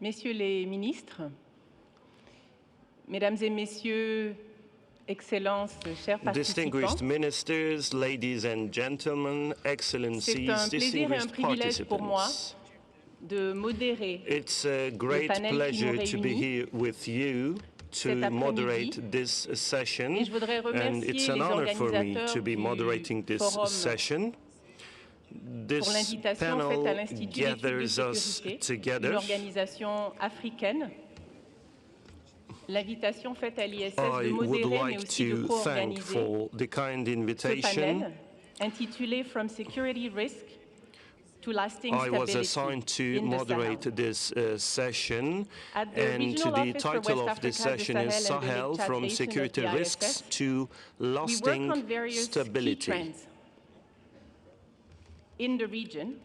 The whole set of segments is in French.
Messieurs les ministres, Mesdames et Messieurs, Excellences, chers Distinguished participants, ministers, ladies and gentlemen, c'est excellencies, un plaisir et un distinguished privilège pour moi participants. de modérer It's a le great panel qui nous pleasure to be réunit here with you cet to après-midi. moderate this session, Et je voudrais and it's remercier an les honor for me organisateurs to be du moderating this forum session. pour This l'invitation faite à panel l'Institut d'études de gathers us sécurité, une together. organisation africaine. L'invitation faite à l'ISS de I would modérer mais like aussi de to thank co-organiser for the kind ce invitation. panel intitulé From Security Risk to Lasting I was Stability assigned to in the moderate Sahel. this session, At the and Regional the Office for title West of this Africa, the session is Sahel and the Sahel, Lake Chad from Basin of security the risks ISS. to We work lasting on various key stability. trends in the region,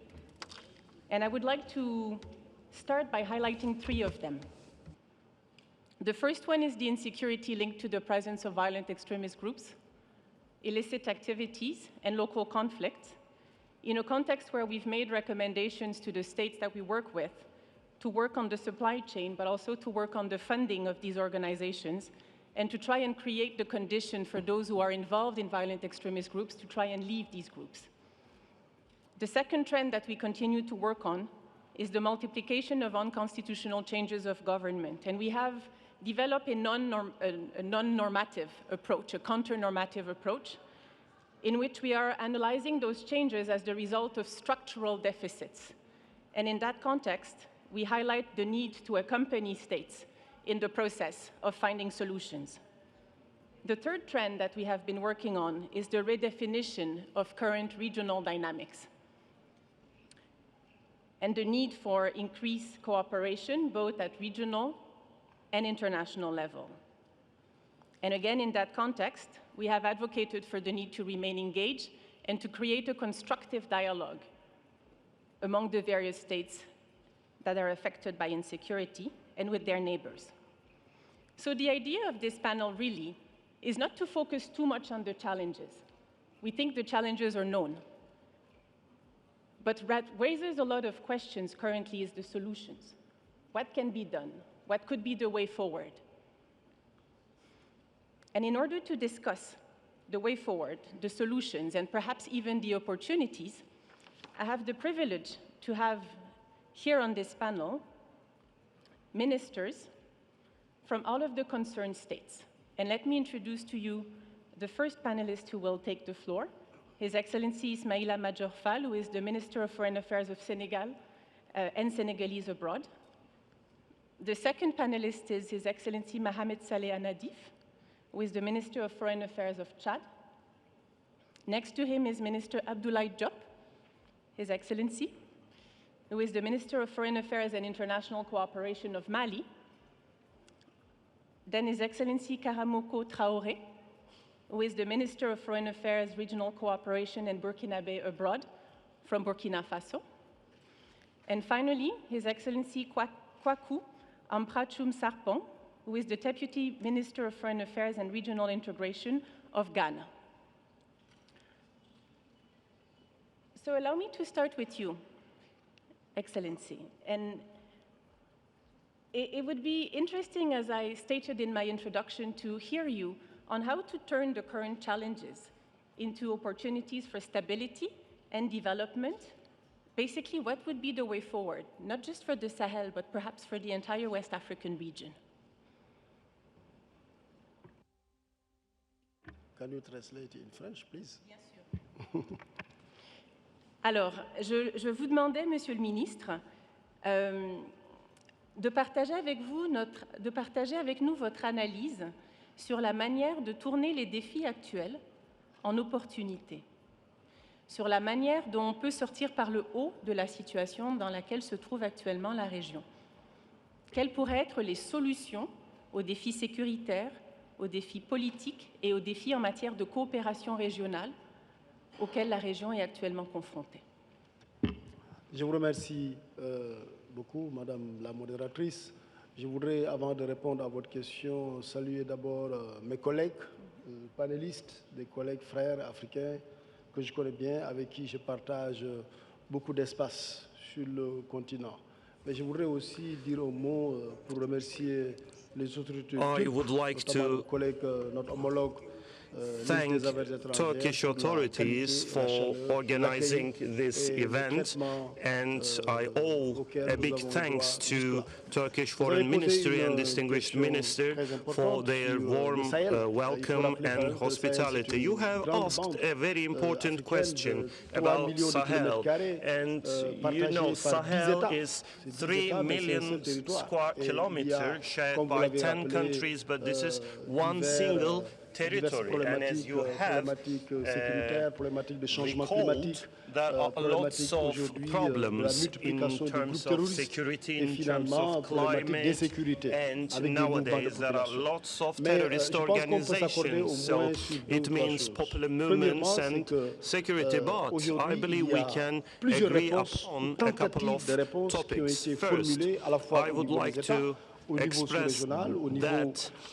and I would like to start by highlighting three of them. The first one is the insecurity linked to the presence of violent extremist groups, illicit activities, and local conflicts, in a context where we've made recommendations to the states that we work with to work on the supply chain, but also to work on the funding of these organizations, and to try and create the condition for those who are involved in violent extremist groups to try and leave these groups. The second trend that we continue to work on is the multiplication of unconstitutional changes of government, and we have developed a non-normative approach, a counter-normative approach, in which we are analyzing those changes as the result of structural deficits. And in that context, we highlight the need to accompany states in the process of finding solutions. The third trend that we have been working on is the redefinition of current regional dynamics and the need for increased cooperation, both at regional and international level. And again, in that context, we have advocated for the need to remain engaged and to create a constructive dialogue among the various states that are affected by insecurity and with their neighbors. So the idea of this panel really is not to focus too much on the challenges. We think the challenges are known. But what raises a lot of questions currently is the solutions. What can be done? What could be the way forward? And in order to discuss the way forward, the solutions, and perhaps even the opportunities, I have the privilege to have here on this panel ministers from all of the concerned states. And let me introduce to you the first panelist who will take the floor, His Excellency Ismaïla Madior Fall, who is the Minister of Foreign Affairs of Senegal and Senegalese abroad. The second panelist is His Excellency Mohamed Saleh Anadif, who is the Minister of Foreign Affairs of Chad. Next to him is Minister Abdoulaye Diop, His Excellency, who is the Minister of Foreign Affairs and International Cooperation of Mali. Then His Excellency Karamoko Traoré, who is the Minister of Foreign Affairs, Regional Cooperation and Burkinabe abroad from Burkina Faso. And finally, His Excellency Kwaku Amprachum Sarpong, who is the Deputy Minister of Foreign Affairs and Regional Integration of Ghana. So allow me to start with you, Excellency. And it would be interesting, as I stated in my introduction, to hear you on how to turn the current challenges into opportunities for stability and development. Basically, what would be the way forward, not just for the Sahel, but perhaps for the entire West African region? Can you translate in French, please? Bien sûr. Alors, je vous demandais, Monsieur le Ministre, de partager avec nous votre analyse sur la manière de tourner les défis actuels en opportunités, sur la manière dont on peut sortir par le haut de la situation dans laquelle se trouve actuellement la région. Quelles pourraient être les solutions aux défis sécuritaires, aux défis politiques et aux défis en matière de coopération régionale auxquels la région est actuellement confrontée? Je vous remercie beaucoup, Madame la modératrice. Je voudrais, avant de répondre à votre question, saluer d'abord mes collègues, panélistes, des collègues frères africains que je connais bien, avec qui je partage beaucoup d'espace sur le continent. Mais je voudrais aussi dire un mot pour remercier les autorités I turques, would like notamment to notre collègue, notre homologue, thank ministre des Affaires étrangères, Turkish pour la authorities qualité, la for chaleur, organizing l'accueil this et le event, traitement, and I owe auquel a nous big avons eu thanks droit to jusque-là. Turkish Vous avez Foreign posé Ministry and une Distinguished question Minister très for importante their sur le warm Sahel. Il faut welcome rappeler quand and même que le Sahel, c'est hospitality. You une have grande asked bande a very important africaine question de 3 about millions de kilomètres Sahel, carrés, and you partagée know par 10 Sahel États. is C'est 10 3 États, mais c'est un seul million territoire. square Et il y a, kilometers shared comme vous by l'avez 10 rappelé, countries, but this is one diverses single territory. And as problématiques, you have problématiques sécuritaires, problématiques de changement recalled, climatique, there are problématiques lots of aujourd'hui de la problems in multiplication des groupes terms of terroristes security, et in terms finalement of problématiques climate, d'insécurité and avec des mouvements de nowadays there are population. lots of Mais terrorist je pense qu'on peut s'accorder organizations, au so moins sur deux it ou trois means choses. popular Premièrement, movements c'est and que security, but I aujourd'hui, believe il y we a can plusieurs agree réponses, upon ou a couple tentatives of de réponses qui ont topics. été First, formulées à la fois I au would niveau like des États, to au niveau express sous-régional, au niveau that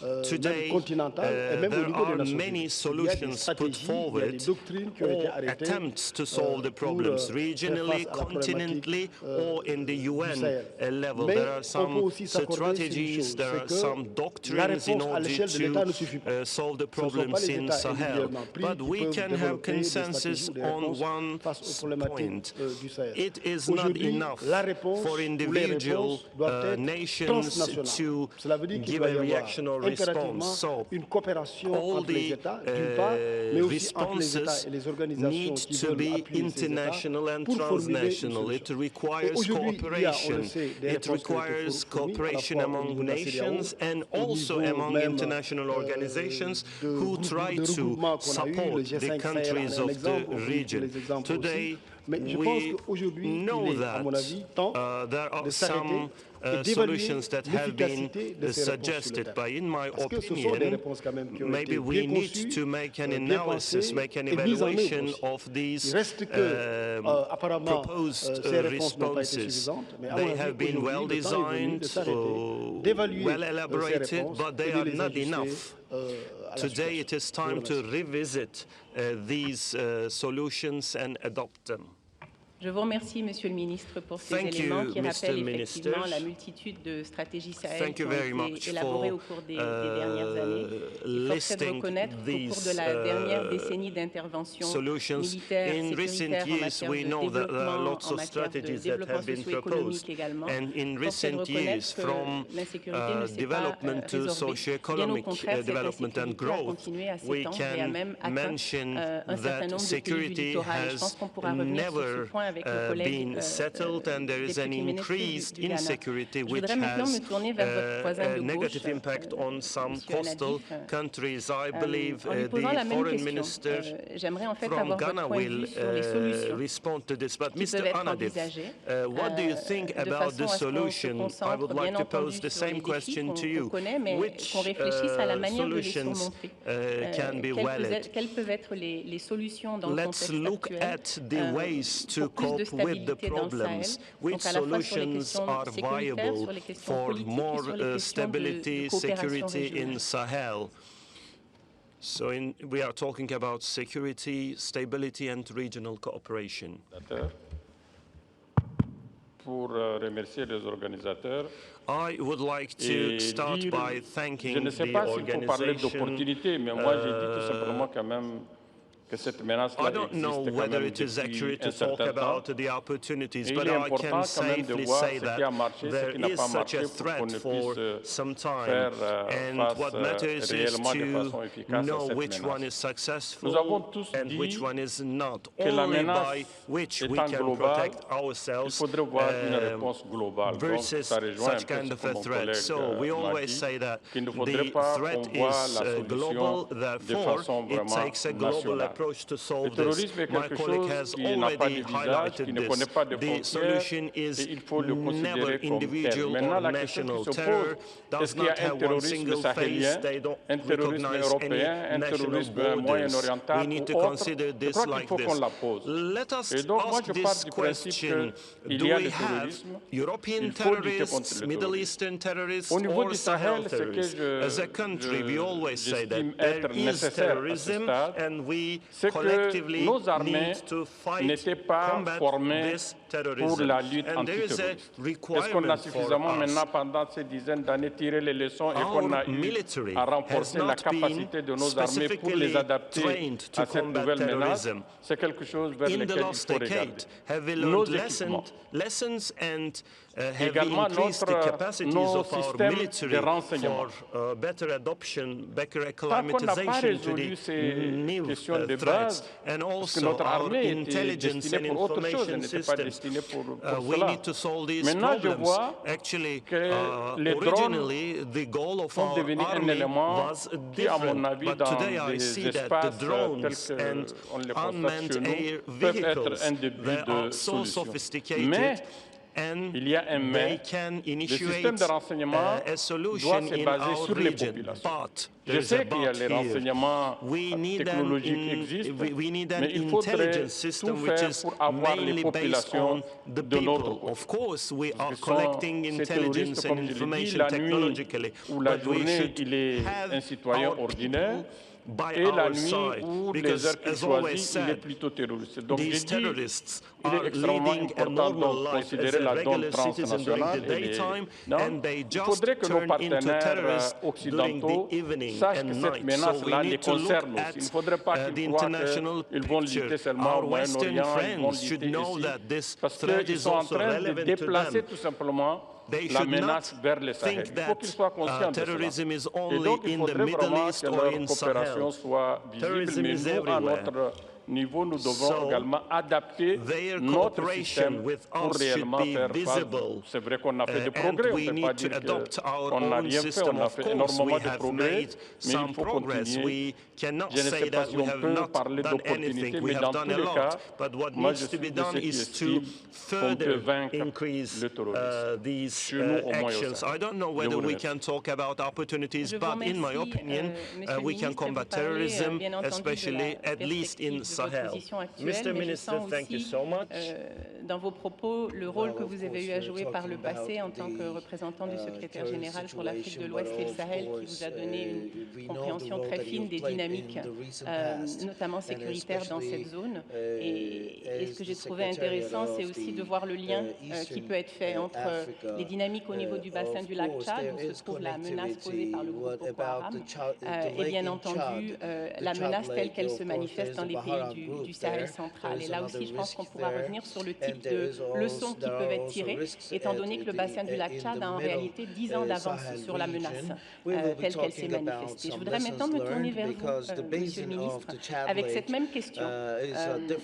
même today continental et même au there niveau des are Nations many Unies. Il y a des solutions put stratégies, il y a forward des doctrines qui ont été or arrêtées attempts to solve the pour problems faire regionally, face à la continentally, problématique or in the du UN Sahel. level. Mais There are on peut some aussi s'accorder sur une strategies, chose, there c'est are que some la doctrines in réponse à order l'échelle de l'État ne suffit pas. to solve the Ce ne sont pas problems les in États Sahel. individuellement pris But qui we peuvent can have développer des consensus stratégies ou des on réponses one face aux problématiques point. du Sahel. It is not Aujourd'hui, enough la réponse for ou les individual réponses doivent être nations transnationales. to Cela veut dire qu'il give doit a y avoir reaction or impérativement response. So une coopération all entre les the États, d'une part, mais aussi entre les États responses et les organisations need qui to veulent be appuyer ces États international and pour formuler une transnational. It solution. Et requires aujourd'hui, il y a, on le cooperation. sait, des It réponses qui ont été requires fournies, à la cooperation fois au among niveau de la CEDEAO, nations and au also niveau among même international organizations who try de to regroupements qu'on a eu, support le the G5 Sahel countries en est un of the exemple, on peut tous region. les exemples Today, aussi. Mais je pense we qu'aujourd'hui, know il est, à mon that avis, temps there are de s'arrêter some et d'évaluer solutions that have been l'efficacité de ces réponses sur le suggested, terrain. but in my Parce que ce sont des opinion, réponses quand même qui ont maybe été we bien need conçues, to make an bien analysis, pensées make an et mises en œuvre evaluation aussi. of these Il reste que, apparemment, proposed ces réponses n'ont pas été responses. suffisantes, mais à They mon avis, have been well aujourd'hui, le temps est venu de designed, s'arrêter, d'évaluer well ces elaborated, réponses but they et de are les not ajuster enough. à la Today situation. it is Je vous time to remercie. revisit these solutions and adopt them. Je vous remercie, Monsieur le Ministre, pour ces Thank éléments you, qui Mr. rappellent Minister. effectivement la multitude de stratégies Sahel Thank qui you ont very été much élaborées for au cours des dernières années. Et force est de listing reconnaître qu'au cours de these la dernière décennie d'intervention solutions. militaire, In recent sécuritaire, en years, matière we de know that there are développement, lots en of matière de strategies that développement have been socio-économique proposed. également, And in force est de recent years, reconnaître from que l'insécurité ne s'est pas development to résorbée. Bien au socio-economic contraire, cette development and insécurité a growth, continué à we s'étendre et a can même atteint mention un certain that nombre de pays du security littoral. Je pense has qu'on pourra revenir sur ce never point avec le collègue been settled, and there is an député ministre increased du Ghana. insecurity Je which voudrais maintenant has me tourner vers votre voisin de a gauche, negative impact on some Monsieur coastal Anadif. countries. I believe En lui posant la the même foreign question, minister j'aimerais en fait from avoir Ghana votre point de will vue sur les solutions respond to this. But qui Mr. peuvent être Anadif, envisagées what do you think de about façon the à ce qu'on se solution? I concentre would bien like to entendu pose the sur les same défis question to qu'on you. connaît, mais Which qu'on réfléchisse à la manière de les solutions surmonter. can be wedded? Quelles peuvent être les solutions dans le Let's contexte look actuel at the ways to pour plus de cope with the stabilité dans le Sahel, problems. Which donc à la fois sur les solutions questions are sécuritaires, viable sur les questions for politiques et more sur les questions de stability, coopération security in régionale. Sahel? So we are talking about security, stability and regional cooperation. Pour remercier les organisateurs. I would like to start by thanking je ne sais the pas s'il faut parler organization. d'opportunité, mais moi j'ai dit tout simplement quand même que cette menace-là I don't know existe quand whether même it is depuis accurate un to talk certain temps. about the opportunities, Et but il est I important can quand même de safely voir say ce qui a that marché, ce there qui n'a is pas such marché a pour qu'on threat ne for puisse some time, faire and face what matters is réellement de façon to efficace à know cette which one is menace. successful Nous avons tous and dit which one is not, que la only menace by which we étant can globale, protect il ourselves faudrait voir une réponse globale. Donc versus ça rejoint un such peu kind ce of que a mon threat. collègue So we m'a always dit, say that qu'il ne faudrait the pas threat qu'on voit is la global, solution de therefore façon it vraiment takes a global nationale. approach to Le solve this. terrorisme est My quelque colleague chose has qui n'a pas already de visage, highlighted qui ne this. connaît pas de The frontières, solution et is il faut le never considérer comme tel. individual Maintenant, or la question national. qui se Terror pose, does est-ce qu'il y not a un have one terrorisme single face. sahélien, They don't un terrorisme recognize européen, any un national terrorisme borders. moyen-oriental We need ou to autre? consider Je this crois qu'il like faut qu'on this. la pose. Let us Et donc, moi, ask je pars this du principe question. qu'il Do y a we le have terrorisme, European il faut lutter contre terrorists, le Middle terrorisme. Eastern terrorists, Au niveau or du Sahel Sahel, ce que terrorists? As a country, we always say that j'estime there être is nécessaire à ce terrorism, stade, and we c'est que collectively nos armées need to fight, n'étaient pas combat formées this pour terrorism. la lutte And there is a antiterroriste. Est-ce qu'on a requirement suffisamment for us. maintenant pendant ces dizaines d'années tiré les leçons et qu'on a Our eu military à has renforcer la not capacité de been nos armées pour les specifically adapter trained to à cette combat nouvelle menace? terrorism. C'est quelque chose vers In the lequel il last faut regarder. decade, have we Nos learned équipements, lessons and have we également increased the capacities nos of our systèmes de military renseignement. for better adoption, better Tant qu'on n'a pas acclimatization to résolu the ces new questions de threats, base, and parce que also notre our armée était intelligence destinée and pour autre chose, elle information n'était pas systems. destinée pour We cela. need to solve these Maintenant, je problems. vois Actually, que les drones originally, the goal of sont our devenus un army élément was qui, à mon different. avis, But dans today I des see that the espaces drones tels and qu'on les constate unmanned chez nous air peuvent être vehicles, un début they de are so solution. sophisticated. Mais And il y a un they mais. can Le système initiate de renseignement a doit solution se in baser our sur les region. populations. But Je there's a sais qu'il y a but les here. renseignements We need technologiques existent, we need an mais il faudrait intelligence tout system which faire is pour avoir les mainly based populations on the de notre people. côté. Of course, we are Parce que collecting ces terroristes, intelligence and comme je l'ai dit, information la nuit technologically, ou la but we journée, should il est have un citoyen our ordinaire, people by et la our nuit side, ou les because heures qu'il as always choisit, il est said, plutôt terroriste. Donc je these dis, terrorists il est are extrêmement leading a important normal de life as considérer a la donne regular citizen during the transnationale. daytime, Non, and they il just faudrait que nos turn into partenaires terrorists during the occidentaux evening sachent que and cette night. So we menace-là les need to look concerne aussi. Il ne at faudrait pas the qu'ils croient international qu'ils vont lutter picture. seulement Our au Western Moyen-Orient, ils vont friends should lutter know ici, that this parce threat qu'ils is sont en also train de relevant to déplacer them. tout simplement They la should menace not vers le Sahel. think Il faut qu'ils that soient conscients de cela. terrorism is Et only donc, il in the faudrait Middle vraiment East que or leur in coopération Sahel. soit visible, Terrorism mais is nous, à everywhere. notre niveau, nous devons So, également adapter their notre cooperation système with pour us should réellement be faire face. visible. C'est vrai qu'on a fait des And progrès, on we ne peut pas need to dire adopt our qu'on n'a own rien fait, system. on a Of fait course, we énormément de have progrès, made mais some il faut progress. continuer. We cannot Je ne say sais pas that si we on have peut not parler done anything. d'opportunité, We mais have dans done tous a les lot. cas, But what moi needs je to be suis de done ceux qui is to estiment qu'on peut further vaincre increase le terrorisme. these Chez nous, au moins, au actions. Sahel. I don't know Je whether vous we remercie. can talk about opportunities, Je vous but in my remercie, opinion, Monsieur le we can ministre. combat Vous parlez, terrorism, bien entendu, especially de la at least in perspective de votre Sahel. position actuelle, Mr. mais je Minister, sens thank you aussi, so much. dans vos propos le rôle que vous avez eu à jouer par le passé en tant que représentant du secrétaire général pour l'Afrique de l'Ouest et le Sahel, qui vous a donné une compréhension très fine des dynamiques, notamment sécuritaires dans cette zone. Et ce que j'ai trouvé intéressant, c'est aussi de voir le lien qui peut être fait entre les dynamiques au niveau du bassin du lac Tchad, où se trouve la menace posée par le groupe Boko Haram, et bien entendu la menace telle qu'elle se manifeste dans les pays du Sahel central. Et là aussi, je pense qu'on pourra revenir sur le type de leçons qui peuvent être tirées, étant donné que le bassin du lac Tchad a en réalité 10 ans d'avance sur la menace telle qu'elle s'est manifestée. Je voudrais maintenant me tourner vers vous, Monsieur le ministre, avec cette même question.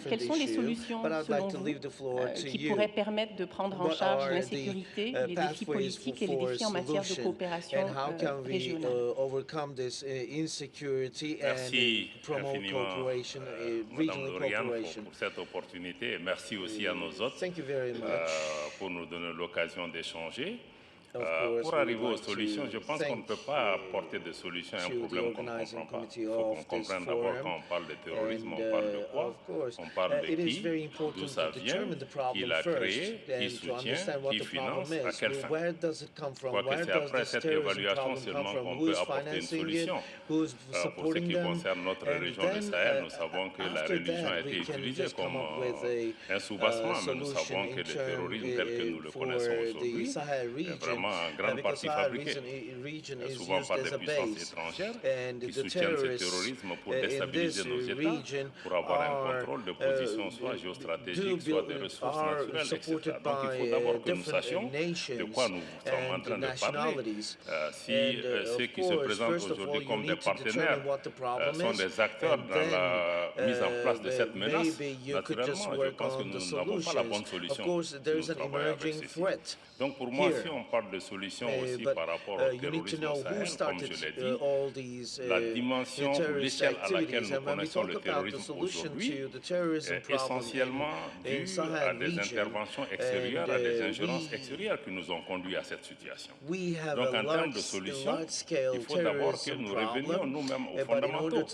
Quelles sont les solutions, selon vous, qui pourraient permettre de prendre en charge l'insécurité, les défis politiques et les défis en matière de coopération régionale? Merci infiniment, Madame Dorian, pour cette opportunité. Et merci aussi à nos hôtes pour nous donner l'occasion d'échanger. Pour arriver aux solutions, je pense qu'on ne peut pas apporter de solutions à un problème qu'on ne comprend pas. Il faut qu'on comprenne d'abord quand on parle de terrorisme, on parle de quoi, on parle de qui, d'où ça vient, qui l'a créé, qui soutient, qui finance, à quelle fin. Quoique c'est après cette évaluation seulement qu'on peut apporter une solution. Pour ce qui concerne notre région du Sahel, nous savons que la religion a été utilisée comme un soubassement, mais nous savons que le terrorisme tel que nous le connaissons aujourd'hui est vraiment en grande partie fabriqué, souvent par des puissances étrangères qui soutiennent ce terrorisme pour déstabiliser nos États, pour avoir un contrôle de position soit géostratégique, soit des ressources naturelles, etc. Donc il faut d'abord que nous sachions de quoi nous sommes en train de parler. Si ceux qui se présentent aujourd'hui comme des partenaires sont des acteurs dans la mise en place de cette menace, naturellement, je pense que nous n'avons pas la bonne solution si nous travaillons avec ceci. Donc pour moi, si on parle de solutions aussi par rapport au terrorisme au Sahel, comme je l'ai dit, la dimension ou l'échelle à laquelle nous connaissons le terrorisme aujourd'hui est essentiellement due à des interventions extérieures, à des ingérences extérieures qui nous ont conduits à cette situation. Donc en termes de solutions, il faut d'abord que nous revenions nous-mêmes aux fondamentaux,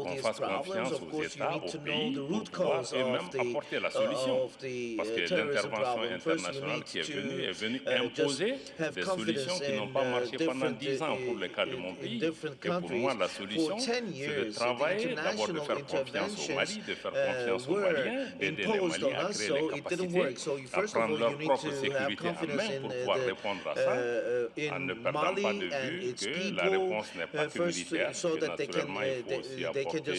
qu'on fasse confiance aux États, aux pays, pour pouvoir eux-mêmes apporter la solution. Parce que l'intervention internationale qui est venue imposer des solutions qui n'ont pas marché pendant 10 ans pour le cas de mon pays. Et pour moi, la solution, c'est de travailler, d'abord de faire confiance au Mali, de faire confiance aux Maliens, d'aider les Maliens à créer les capacités, à prendre leur propre sécurité en main pour pouvoir répondre à ça, en ne perdant pas de vue que la réponse n'est pas que militaire, que naturellement il faut aussi apporter des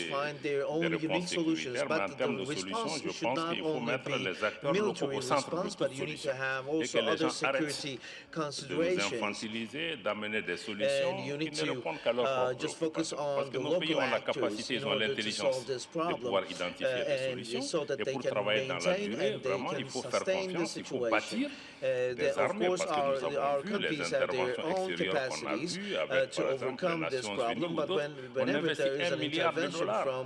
réponses sécuritaires, mais en termes de solutions, je pense qu'il faut mettre les acteurs locaux au centre de toute solution et que les gens arrêtent de nous infantiliser, d'amener des solutions qui ne répondent qu'à leurs propres préoccupations. Parce que nos pays ont la capacité, ils ont l'intelligence de pouvoir identifier des solutions. Et pour travailler dans la durée, vraiment, il faut faire confiance, il faut bâtir des armées, parce que nous avons vu les interventions extérieures qu'on a vues avec, par exemple, les Nations Unies ou d'autres. On investit $1 milliard par an.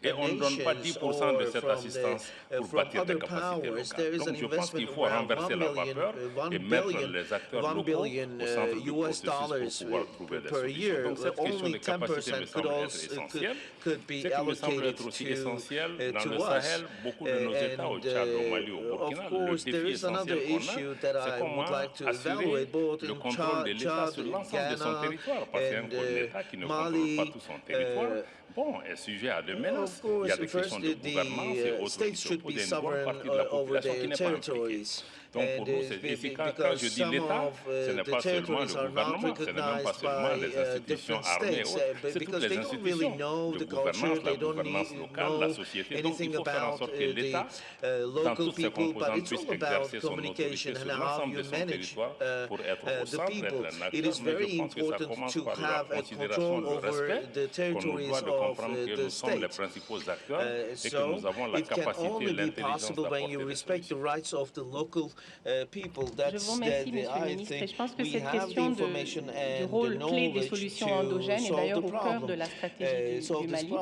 Et on ne donne pas 10% de cette assistance pour bâtir des capacités locales. Donc je pense qu'il faut renverser la vapeur et mettre les acteurs locaux au centre du processus pour pouvoir trouver des solutions. Donc cette question des capacités me semble être essentielle. Ce qui me semble être aussi essentiel dans le Sahel, beaucoup de nos États, au Tchad, au Mali, au Burkina, le défi essentiel qu'on a, c'est comment assurer le contrôle de l'État sur l'ensemble de son territoire. Parce qu'un État qui ne contrôle pas tout son territoire, bon, est sujet à des menaces. Il y a des questions de gouvernance et autres qui se posent, et une bonne partie de la population qui n'est pas impliquée. Donc pour nous, quand je dis l'État, ce n'est pas seulement le gouvernement, ce n'est même pas seulement les institutions armées, c'est toutes les institutions de gouvernance, la gouvernance locale, la société. Donc il faut faire en sorte que l'État, dans toutes ses composantes, puisse exercer son autorité sur l'ensemble de son territoire pour être au centre, être un acteur. Mais je pense que ça commence par la considération, le respect qu'on nous doit de comprendre que nous sommes les principaux acteurs et que nous avons la capacité et l'intelligence d'apporter des solutions. Je vous remercie, Monsieur le Ministre, et je pense que cette question du rôle clé des solutions endogènes est d'ailleurs au cœur de la stratégie du Mali,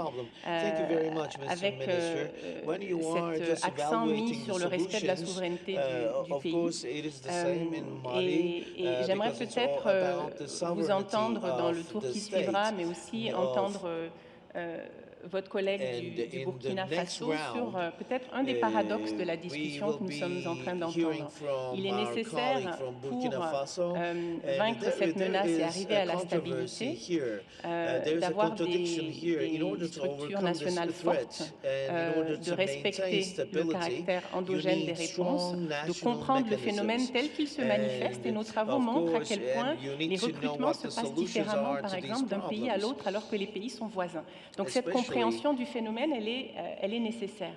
avec cet accent mis sur le respect de la souveraineté du pays. Et j'aimerais peut-être vous entendre dans le tour qui suivra, mais aussi entendre votre collègue du Burkina Faso sur peut-être un des paradoxes de la discussion que nous sommes en train d'entendre. Il est nécessaire pour vaincre cette menace et arriver à la stabilité d'avoir des structures nationales fortes, de respecter le caractère endogène des réponses, de comprendre le phénomène tel qu'il se manifeste. Et nos travaux montrent à quel point les recrutements se passent différemment, par exemple, d'un pays à l'autre, alors que les pays sont voisins. Donc cette compréhension du phénomène, elle est nécessaire.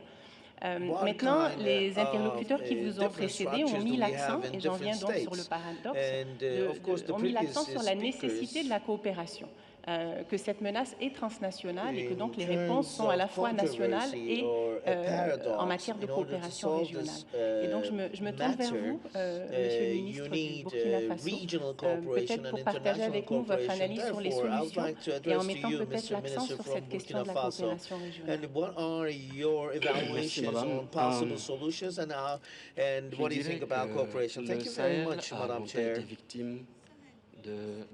Maintenant, les interlocuteurs qui vous ont précédés ont mis l'accent, et j'en viens donc sur le paradoxe, ont mis l'accent sur la nécessité de la coopération. Que cette menace est transnationale et que donc les réponses sont à la fois nationales et en matière de coopération régionale. Et donc je me tourne vers vous, Monsieur le ministre du Burkina Faso, peut-être pour partager avec nous votre analyse sur les solutions et en mettant peut-être l'accent sur cette question de la coopération régionale. Merci, Madame. Le Sahel a longtemps été victime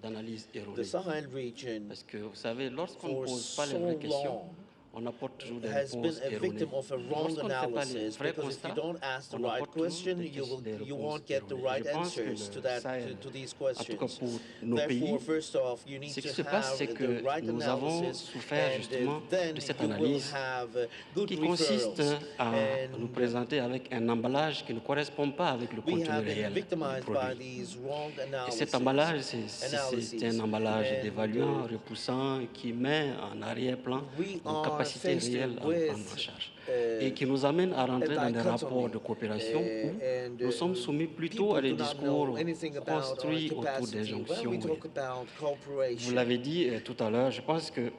d'analyse erronée. Parce que, vous savez, lorsqu'on ne pose pas les vraies questions, on apporte toujours des réponses erronées. Lorsqu'on ne fait pas les vrais constats, on apporte toujours des réponses erronées. Je pense que le Sahel, en tout cas pour nos pays, ce qui se passe, c'est que nous avons souffert justement de cette analyse qui consiste à nous présenter avec un emballage qui ne correspond pas avec le contenu réel du produit. Et cet emballage, c'est un emballage dévaluant, repoussant, qui met en arrière-plan nos capacités réelles à nous prendre en charge et qui nous amène à rentrer dans des rapports de coopération où nous sommes soumis plutôt à des discours construits autour des jonctions. Vous l'avez dit tout à l'heure, je pense que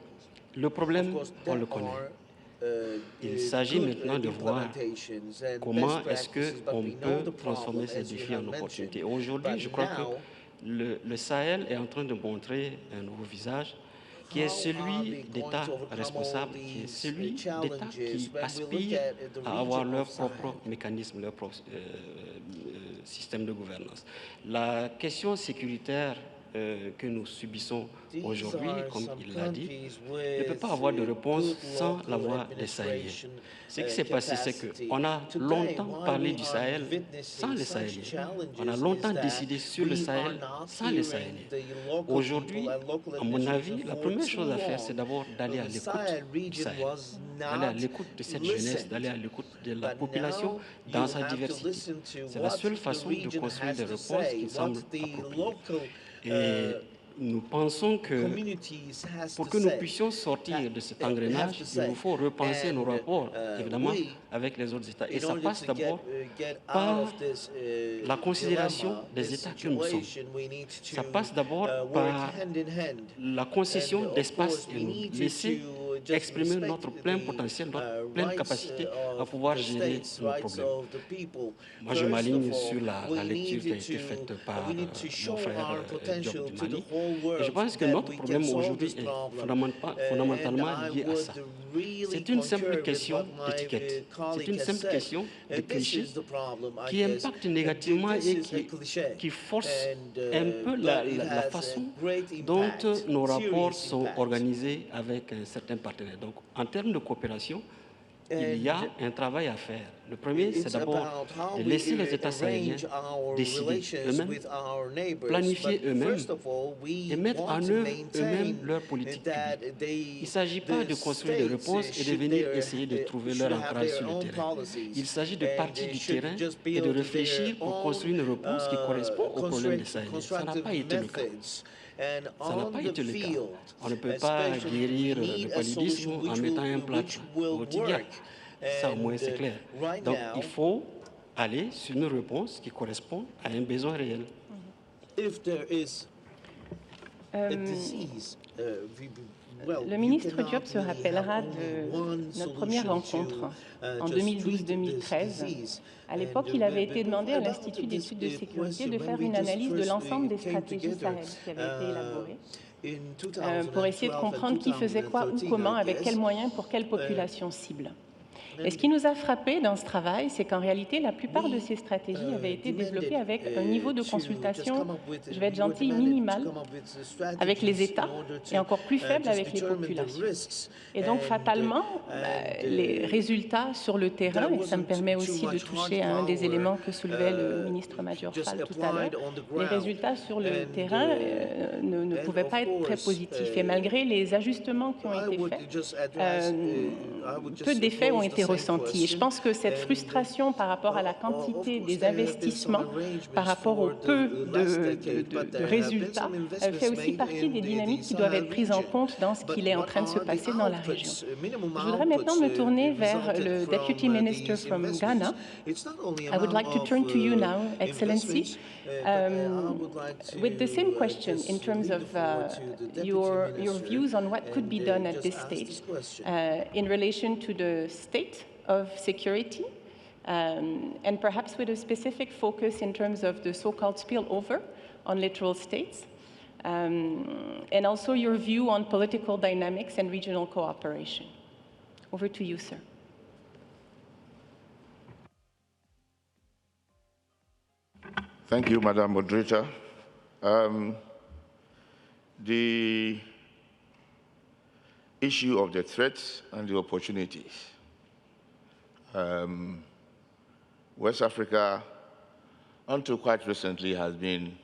le problème, on le connaît. Il s'agit maintenant de voir comment est-ce qu'on peut transformer ces défis en opportunités. Aujourd'hui, je crois que le Sahel est en train de montrer un nouveau visage qui est celui d'États responsables, qui est celui d'États qui aspirent à avoir leur propre mécanisme, leur propre système de gouvernance. La question sécuritaire que nous subissons aujourd'hui, comme il l'a dit, ne peut pas avoir de réponse sans la voix des Sahéliens. Ce qui s'est passé, c'est qu'on a longtemps parlé du Sahel sans les Sahéliens. On a longtemps décidé sur le Sahel sans les Sahéliens. Aujourd'hui, à mon avis, la première chose à faire, c'est d'abord d'aller à l'écoute du Sahel, d'aller à l'écoute de cette jeunesse, d'aller à l'écoute de la population dans sa diversité. C'est la seule façon de construire des réponses qui semblent appropriées. Et nous pensons que pour que nous puissions sortir de cet engrenage, il nous faut repenser nos rapports, évidemment, avec les autres États. Et ça passe d'abord par la considération des États que nous sommes. Ça passe d'abord par la concession d'espace et nous laisser exprimer notre plein potentiel, notre pleine capacité à pouvoir gérer nos problèmes. Moi, je m'aligne sur la lecture qui a été faite par mon frère Diop du Mali. Et je pense que notre problème aujourd'hui est fondamentalement lié à ça. C'est une simple question d'étiquette. C'est une simple question de cliché qui impacte négativement et qui force un peu la façon dont nos rapports sont organisés avec un certain partenaire. Donc, en termes de coopération, il y a un travail à faire. Le premier, c'est d'abord de laisser les États sahéliens décider eux-mêmes, planifier eux-mêmes et mettre en œuvre eux-mêmes leur politique publique. Il ne s'agit pas de construire des réponses et de venir essayer de trouver leur ancrage sur le terrain. Il s'agit de partir du terrain et de réfléchir pour construire une réponse qui correspond aux problèmes des Sahéliens. Ça n'a pas été le cas. Ça n'a pas été le cas. On ne peut pas guérir le paludisme en mettant un plâtre au tibia. Ça, au moins, c'est clair. Donc, il faut aller sur une réponse qui correspond à un besoin réel. Le ministre Diop se rappellera de notre première rencontre en 2012-2013. À l'époque, il avait été demandé à l'Institut d'études de sécurité de faire une analyse de l'ensemble des stratégies Sahel qui avaient été élaborées pour essayer de comprendre qui faisait quoi, où, comment, avec quels moyens, pour quelle population cible. Et ce qui nous a frappé dans ce travail, c'est qu'en réalité, la plupart de ces stratégies avaient été développées avec un niveau de consultation, je vais être gentil, minimal, avec les États et encore plus faible avec les populations. Et donc, fatalement, les résultats sur le terrain, et ça me permet aussi de toucher à un des éléments que soulevait le ministre Major Fall tout à l'heure, les résultats sur le terrain ne pouvaient pas être très positifs. Et malgré les ajustements qui ont été faits, peu d'effets ont été ressentis. Et je pense que cette frustration par rapport à la quantité des investissements, par rapport au peu de résultats, fait aussi partie des dynamiques qui doivent être prises en compte dans ce qu'il est en train de se passer dans la région. Je voudrais maintenant me tourner vers le Deputy Minister from Ghana. I would like to turn to you now, Excellency, with the same question in terms of your views on what could be done at this stage in relation to the state of security, and perhaps with a specific focus in terms of the so-called spillover on littoral states, and also your view on political dynamics and regional cooperation. Over to you, sir. Thank you, Madam Moderator. The issue of the threats and the opportunities. West Africa, until quite recently, has been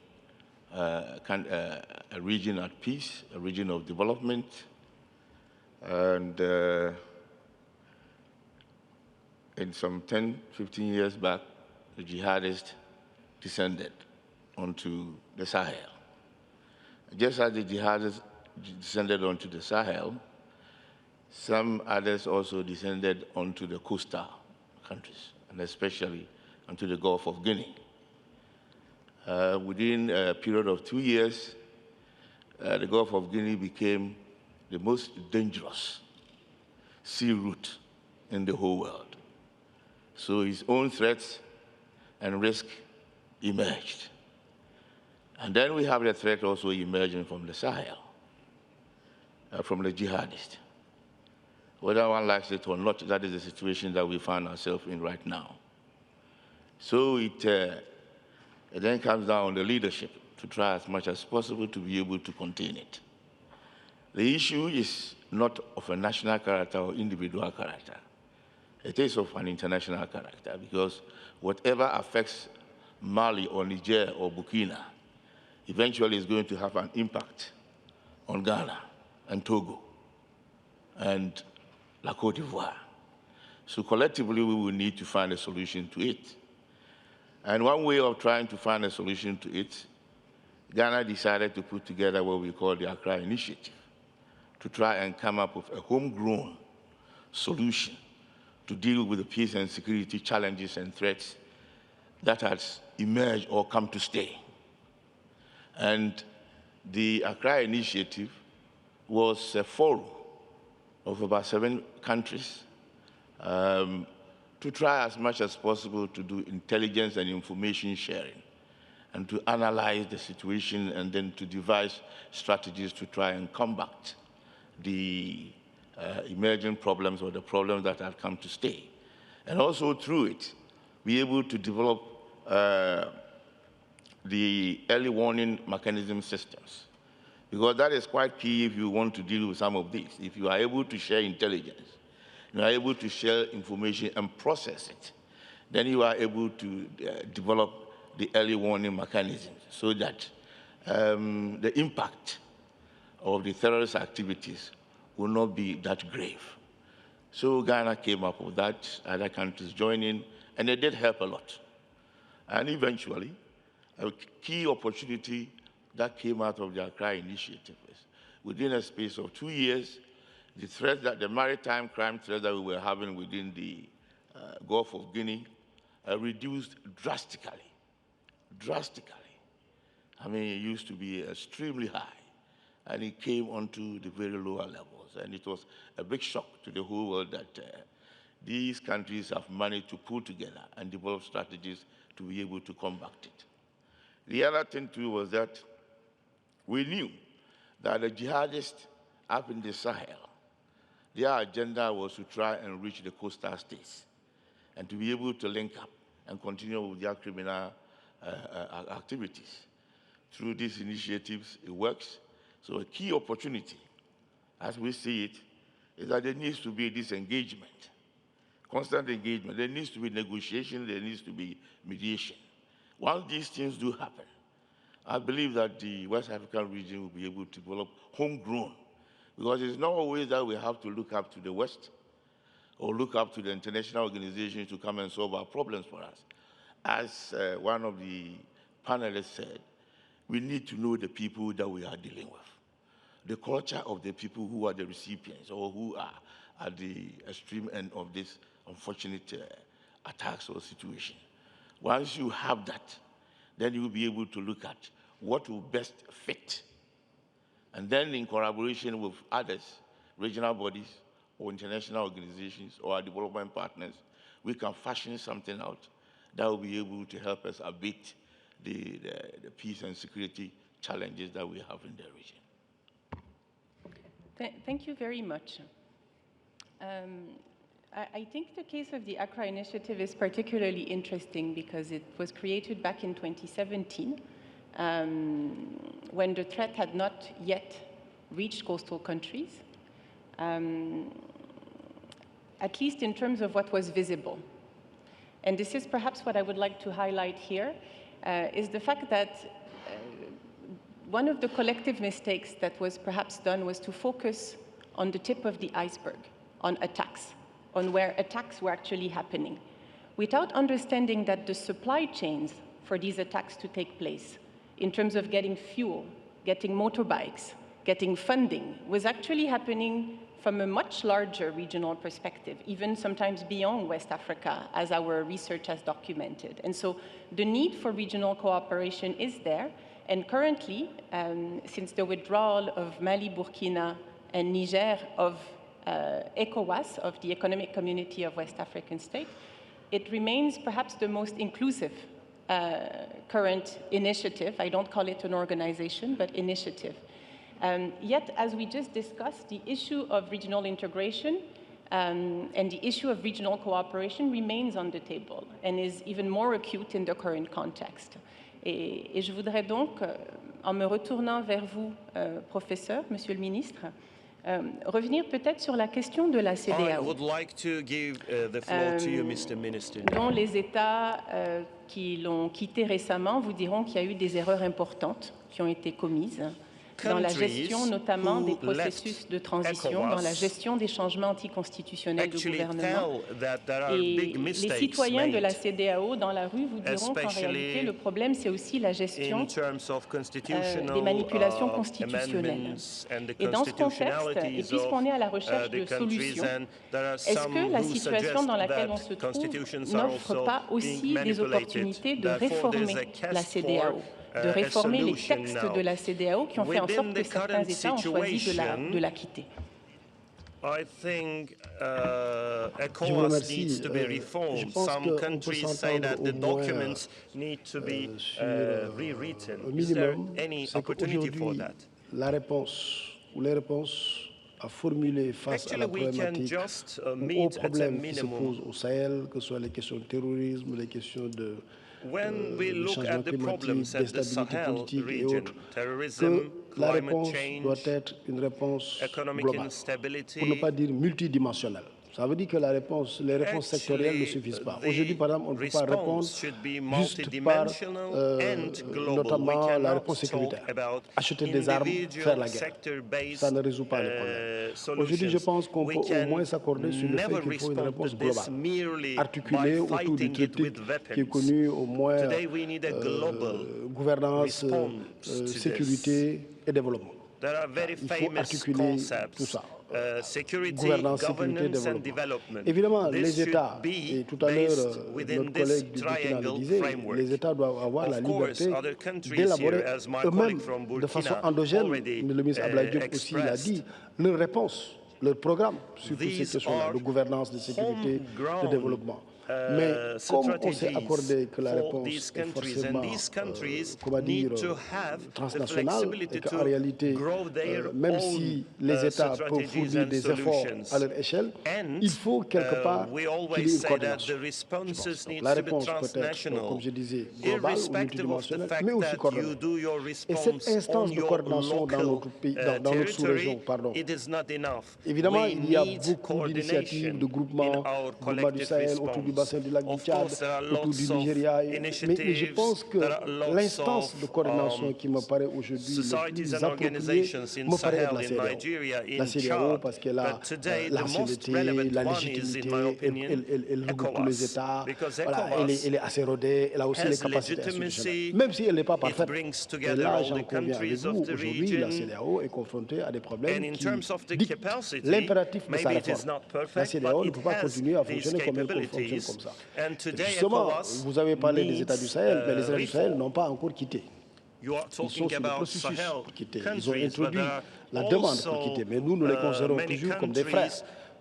a region at peace, a region of development, and in some 10, 15 years back, the jihadists descended onto the Sahel. Just as the jihadists descended onto the Sahel, some others also descended onto the coastal countries, and especially onto the Gulf of Guinea. Within a period of 2 years, the Gulf of Guinea became the most dangerous sea route in the whole world. So its own threats and risk emerged. And then we have the threat also emerging from the Sahel, from the jihadists. Whether one likes it or not, that is the situation that we find ourselves in right now. So it then comes down to leadership. to try as much as possible to be able to contain it. The issue is not of a national character or individual character. It is of an international character, because whatever affects Mali or Niger or Burkina eventually is going to have an impact on Ghana and Togo and La Côte d'Ivoire. So collectively, we will need to find a solution to it. And one way of trying to find a solution to it, Ghana decided to put together what we call the Accra Initiative, to try and come up with a homegrown solution to deal with the peace and security challenges and threats that has emerged or come to stay. And the Accra Initiative was a forum of about 7 countries to try as much as possible to do intelligence and information sharing, and to analyze the situation and then to devise strategies to try and combat the emerging problems or the problems that have come to stay. And also through it, be able to develop the early warning mechanism systems, because that is quite key if you want to deal with some of these. If you are able to share intelligence, you are able to share information and process it, then you are able to develop the early warning mechanisms so that the impact of the terrorist activities will not be that grave. So Ghana came up with that, other countries joined in, and it did help a lot. And eventually, a key opportunity that came out of the Accra Initiative is, within a space of 2 years, the threat that the maritime crime threat that we were having within the Gulf of Guinea reduced drastically. I mean, it used to be extremely high, and it came onto the very lower levels. And it was a big shock to the whole world that these countries have managed to pull together and develop strategies to be able to combat it. The other thing, too, was that we knew that the jihadists up in the Sahel, their agenda was to try and reach the coastal states and to be able to link up and continue with their criminal activities. Through these initiatives, it works. So a key opportunity, as we see it, is that there needs to be this engagement, constant engagement. There needs to be negotiation, there needs to be mediation. Once these things do happen, I believe that the West African region will be able to develop homegrown, because it's not always that we have to look up to the West or look up to the international organizations to come and solve our problems for us. As one of the panelists said, we need to know the people that we are dealing with, the culture of the people who are the recipients or who are at the extreme end of this unfortunate attacks or situation. Once you have that, then you will be able to look at what will best fit. And then in collaboration with others, regional bodies or international organizations or our development partners, we can fashion something out that will be able to help us abate the peace and security challenges that we have in the region. Thank you very much. I think the case of the Accra Initiative is particularly interesting because it was created back in 2017 when the threat had not yet reached coastal countries, at least in terms of what was visible. And this is perhaps what I would like to highlight here, is the fact that one of the collective mistakes that was perhaps done was to focus on the tip of the iceberg, on attacks, on where attacks were actually happening, without understanding that the supply chains for these attacks to take place, in terms of getting fuel, getting motorbikes, getting funding, was actually happening from a much larger regional perspective, even sometimes beyond West Africa, as our research has documented. And so the need for regional cooperation is there. And currently, since the withdrawal of Mali, Burkina, and Niger of ECOWAS, of the Economic Community of West African States, it remains perhaps the most inclusive current initiative. I don't call it an organization, but initiative. Yet, as we just discussed, the issue of regional integration and the issue of regional cooperation remains on the table and is even more acute in the current context. Et je voudrais donc, en me retournant vers vous, professeur, monsieur le ministre, revenir peut-être sur la question de la CEDEAO, dont les États qui l'ont quitté récemment vous diront qu'il y a eu des erreurs importantes qui ont été commises dans la gestion notamment des processus de transition, dans la gestion des changements anticonstitutionnels de gouvernement. Et les citoyens de la CEDEAO dans la rue vous diront qu'en réalité, le problème, c'est aussi la gestion des manipulations constitutionnelles. Et dans ce contexte, et puisqu'on est à la recherche de solutions, est-ce que la situation dans laquelle on se trouve n'offre pas aussi des opportunités de réformer la CEDEAO, de réformer les textes de la CEDEAO qui ont fait en sorte que certains États ont choisi de la quitter? Je vous remercie. Je pense qu'on peut s'entendre au moins sur au minimum, c'est qu'aujourd'hui, la réponse ou les réponses à formuler face à la problématique ou aux problèmes qui se posent au Sahel, que ce soit les questions de terrorisme, les questions de changement climatique, d'instabilité politique et autres, que la réponse doit être une réponse globale, pour ne pas dire multidimensionnelle. Ça veut dire que les réponses sectorielles ne suffisent pas. Aujourd'hui, par exemple, on ne peut pas répondre juste par notamment la réponse sécuritaire. Acheter des armes, faire la guerre. Ça ne résout pas les problèmes. Aujourd'hui, je pense qu'on peut au moins s'accorder sur le fait qu'il faut une réponse globale, articulée autour du triptyque qui est connu au moins gouvernance, sécurité et développement. Il faut articuler tout ça. Gouvernance, sécurité, développement. Évidemment, les États, et tout à l'heure, notre collègue du Burkina le disait, les États doivent avoir la liberté d'élaborer eux-mêmes de façon endogène, le ministre Abdoulaye Diop aussi l'a dit, leurs réponses, leur programme sur toutes ces questions-là, de gouvernance, de sécurité, de développement. Mais comme on s'est accordé que la réponse est forcément, comment dire, transnationale, et qu'en réalité, même si les États peuvent fournir des efforts à leur échelle, il faut quelque part qu'il y ait une coordination. Donc, la réponse peut être, comme je disais, globale ou multidimensionnelle, mais aussi coordonnée. Et cette instance de coordination dans notre pays, dans notre sous-région, pardon, évidemment, il y a beaucoup d'initiatives, de groupements du Sahel, autour du bassin du lac du Tchad, autour du Nigeria. Mais je pense que l'instance de coordination qui me paraît aujourd'hui le plus appropriée me paraît être la CEDEAO. La CEDEAO parce qu'elle a l'ancienneté, la légitimité, elle regroupe tous les États, voilà, elle est assez rodée, elle a aussi les capacités institutionnelles. Même si elle n'est pas parfaite, et là j'en conviens avec vous, aujourd'hui la CEDEAO est confrontée à des problèmes qui dictent l'impératif de sa réforme. La CEDEAO ne peut pas continuer à fonctionner comme elle fonctionne comme ça. Justement, vous avez parlé des États du Sahel, mais les États du Sahel n'ont pas encore quitté. Ils sont sur le processus pour quitter. Ils ont introduit la demande pour quitter, mais nous les considérons toujours comme des frères,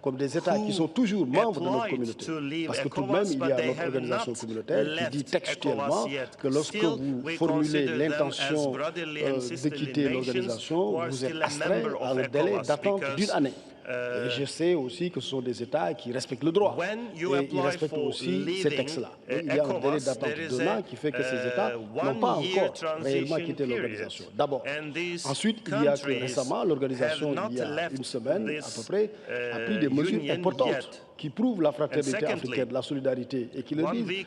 comme des États qui sont toujours membres de notre communauté. Parce que tout de même, il y a notre organisation communautaire qui dit textuellement que lorsque vous formulez l'intention de quitter l'organisation, vous êtes astreint à un délai d'attente d'1 année. Et je sais aussi que ce sont des États qui respectent le droit. Et ils respectent aussi ces textes-là. Il y a un délai d'attente d'1 an qui fait que ces États n'ont pas encore réellement quitté l'organisation. D'abord. Ensuite, il y a que récemment, l'organisation, il y a une semaine à peu près, a pris des mesures importantes qui prouvent la fraternité africaine, la solidarité, et qui leur disent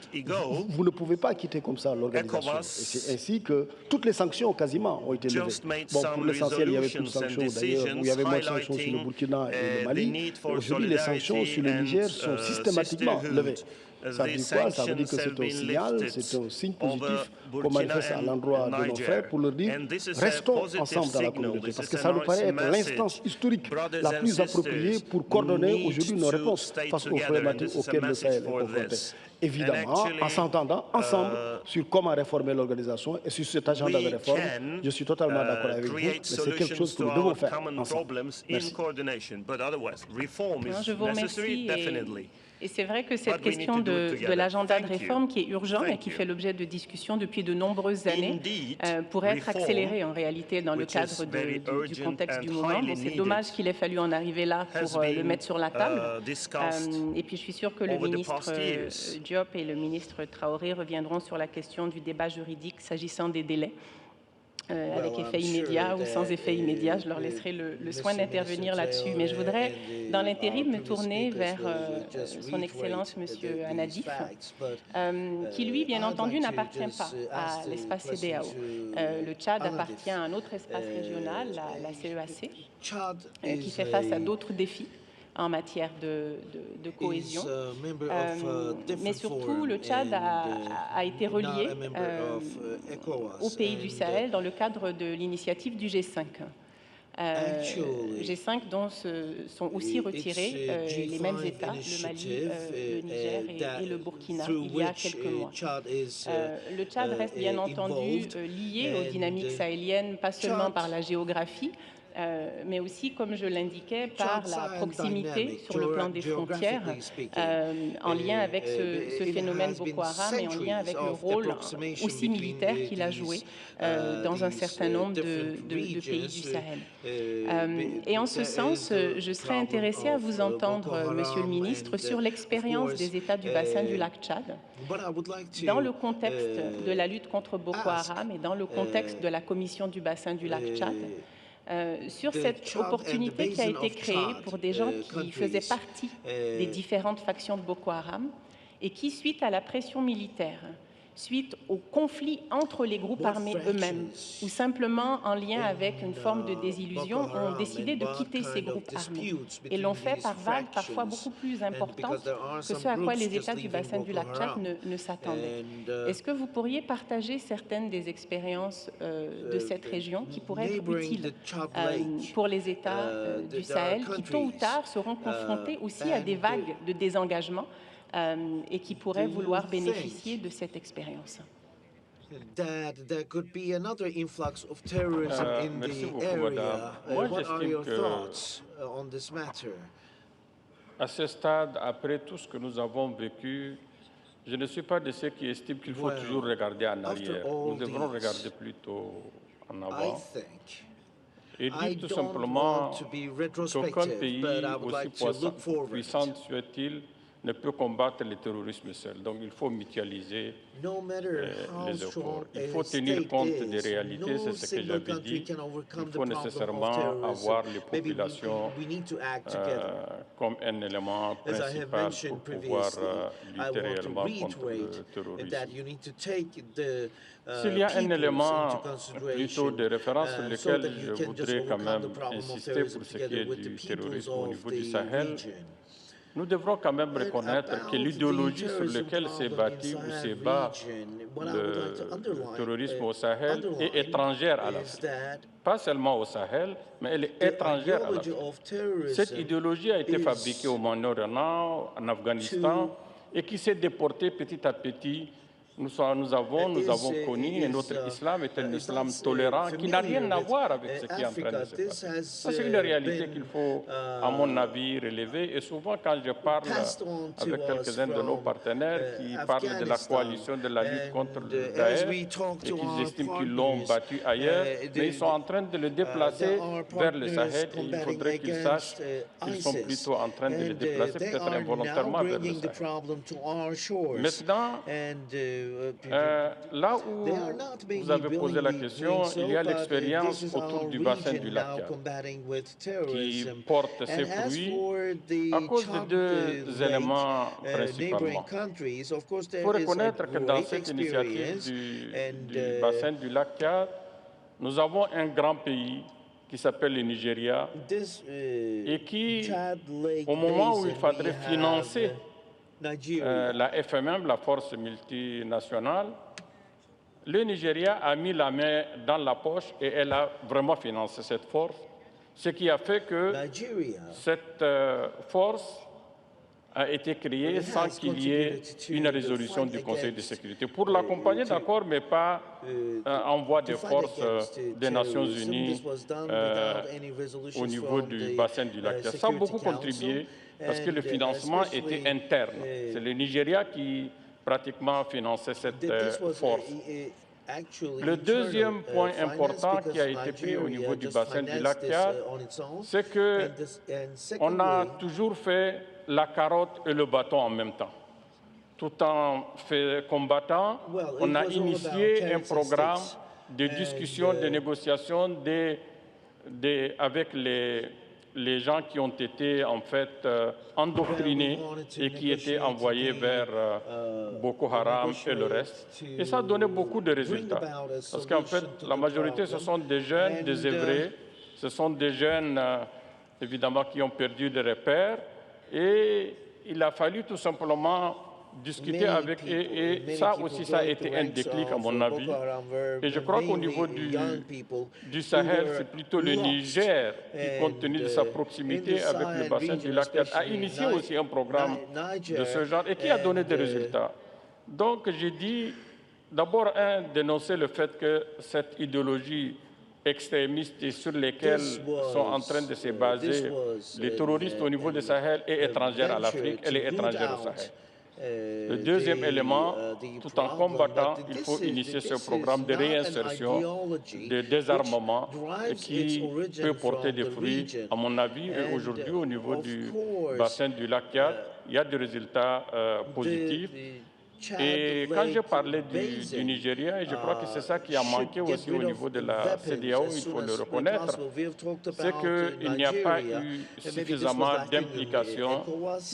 vous ne pouvez pas quitter comme ça l'organisation. Et c'est ainsi que toutes les sanctions quasiment ont été levées. Bon, pour l'essentiel, il y avait plus de sanctions d'ailleurs, où il y avait moins de sanctions sur le Burkina et le Mali. Aujourd'hui, les sanctions sur le Niger sont systématiquement levées. Ça veut dire quoi? Ça veut dire que c'est un signal, c'est un signe positif qu'on manifeste à l'endroit de nos frères pour leur dire restons ensemble dans la communauté. Parce que ça nous paraît être l'instance historique la plus appropriée pour coordonner aujourd'hui nos réponses face aux problématiques auxquelles le Sahel est confronté. Évidemment, en s'entendant ensemble sur comment réformer l'organisation et sur cet agenda de réforme, je suis totalement d'accord avec vous, mais c'est quelque chose que nous devons faire ensemble. Merci. Je vous remercie. Et c'est vrai que cette question de l'agenda de réforme qui est urgent et qui fait l'objet de discussions depuis de nombreuses années pourrait être accélérée en réalité dans le cadre du contexte du moment. Bon, c'est dommage qu'il ait fallu en arriver là pour le mettre sur la table. Et puis je suis sûre que le ministre Diop et le ministre Traoré reviendront sur la question du débat juridique s'agissant des délais. Avec effet immédiat ou sans effet immédiat, je leur laisserai le soin d'intervenir là-dessus. Mais je voudrais, dans l'intérim, me tourner vers son Excellence, M. Anadif, qui, lui, bien entendu, n'appartient pas à l'espace CEDEAO. Le Tchad appartient à un autre espace régional, la CEAC, qui fait face à d'autres défis en matière de cohésion. Mais surtout, le Tchad a été relié aux pays du Sahel dans le cadre de l'initiative du G5. G5 dont sont aussi retirés les mêmes États, le Mali, le Niger et le Burkina, il y a quelques mois. Le Tchad reste bien entendu lié aux dynamiques sahéliennes, pas seulement par la géographie, mais aussi, comme je l'indiquais, par la proximité sur le plan des frontières, en lien avec ce phénomène Boko Haram et en lien avec le rôle aussi militaire qu'il a joué dans un certain nombre de pays du Sahel. Et en ce sens, je serais intéressée à vous entendre, Monsieur le Ministre, sur l'expérience des États du bassin du lac Tchad, dans le contexte de la lutte contre Boko Haram et dans le contexte de la Commission du bassin du lac Tchad, sur cette opportunité qui a été créée pour des gens qui faisaient partie des différentes factions de Boko Haram et qui, suite à la pression militaire, suite au conflit entre les groupes armés eux-mêmes, ou simplement en lien avec une forme de désillusion, ont décidé de quitter ces groupes armés. Et l'ont fait par vagues parfois beaucoup plus importantes que ce à quoi les États du bassin du lac Tchad ne s'attendaient. Est-ce que vous pourriez partager certaines des expériences de cette région qui pourraient être utiles pour les États du Sahel qui, tôt ou tard, seront confrontés aussi à des vagues de désengagement et qui pourraient vouloir bénéficier de cette expérience? There could be another influx of terrorism in the area. What are your thoughts on this matter? À ce stade, après tout ce que nous avons vécu, je ne suis pas de ceux qui estiment qu'il faut toujours regarder en arrière. Nous devrons regarder plutôt en avant. Et dire tout simplement qu'aucun pays, aussi puissant soit-il, ne peut combattre le terrorisme seul. Donc il faut mutualiser les efforts. Il faut tenir compte des réalités, c'est ce que j'avais dit. Il faut nécessairement avoir les populations comme un élément principal pour pouvoir lutter réellement contre le terrorisme. S'il y a un élément plutôt de référence sur lequel je voudrais quand même insister pour ce qui est du terrorisme au niveau du Sahel, nous devrons quand même reconnaître que l'idéologie sur laquelle s'est bâti ou s'est bat le terrorisme au Sahel est étrangère à l'Afrique. Pas seulement au Sahel, mais elle est étrangère à l'Afrique. Cette idéologie a été fabriquée au Moyen-Orient, en Afghanistan, et qui s'est déportée petit à petit. Nous avons connu un autre islam, est un islam tolérant qui n'a rien à voir avec ce qui est en train de se passer. Ça, c'est une réalité qu'il faut, à mon avis, relever. Et souvent, quand je parle avec quelques-uns de nos partenaires qui parlent de la coalition de la lutte contre le Daesh et qu'ils estiment qu'ils l'ont battu ailleurs, mais ils sont en train de le déplacer vers le Sahel et il faudrait qu'ils sachent qu'ils sont plutôt en train de le déplacer, peut-être involontairement, vers le Sahel. Maintenant, là où vous avez posé la question, il y a l'expérience autour du bassin du lac Tchad qui porte ses fruits à cause de deux éléments principalement. Il faut reconnaître que dans cette initiative du bassin du lac Tchad, nous avons un grand pays qui s'appelle le Nigeria et qui, au moment où il faudrait financer la FMM, la force multinationale, le Nigeria a mis la main dans la poche et elle a vraiment financé cette force, ce qui a fait que cette force a été créé sans qu'il y ait une résolution du Conseil de sécurité. Pour l'accompagner, d'accord, mais pas envoi des forces des Nations Unies au niveau du bassin du lac Tchad. Ça a beaucoup contribué parce que le financement était interne. C'est le Nigeria qui pratiquement finançait cette force. Le deuxième point important qui a été pris au niveau du bassin du lac Tchad, c'est qu'on a toujours fait la carotte et le bâton en même temps. Tout en combattant, on a initié un programme de discussion, de négociation avec les gens qui ont été en fait endoctrinés et qui étaient envoyés vers Boko Haram et le reste. Et ça a donné beaucoup de résultats. Parce qu'en fait, la majorité, ce sont des jeunes désœuvrés, ce sont des jeunes, évidemment, qui ont perdu des repères. Et il a fallu tout simplement discuter avec eux. Et ça aussi, ça a été un déclic, à mon avis. Et je crois qu'au niveau du Sahel, c'est plutôt le Niger qui, compte tenu de sa proximité avec le bassin du lac Tchad, a initié aussi un programme de ce genre et qui a donné des résultats. Donc, j'ai dit, d'abord, dénoncer le fait que cette idéologie extrémistes et sur lesquels sont en train de se baser les terroristes au niveau du Sahel est étrangère à l'Afrique, elle est étrangère au Sahel. Le deuxième élément, tout en combattant, il faut initier ce programme de réinsertion, de désarmement qui peut porter des fruits, à mon avis, et aujourd'hui au niveau du bassin du lac Tchad, il y a des résultats positifs. Et quand je parlais du Nigeria, et je crois que c'est ça qui a manqué aussi au niveau de la CEDEAO, il faut le reconnaître, c'est qu'il n'y a pas eu suffisamment d'implication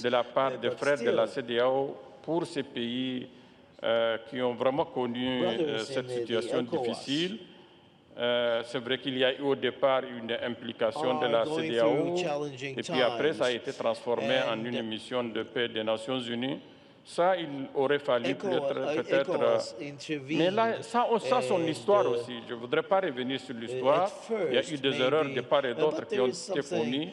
de la part des frères de la CEDEAO pour ces pays qui ont vraiment connu cette situation difficile. C'est vrai qu'il y a eu au départ une implication de la CEDEAO, et puis après ça a été transformé en une mission de paix des Nations Unies. Ça, il aurait fallu peut-être... Mais là, ça son histoire aussi. Je ne voudrais pas revenir sur l'histoire. Il y a eu des erreurs de part et d'autre qui ont été commises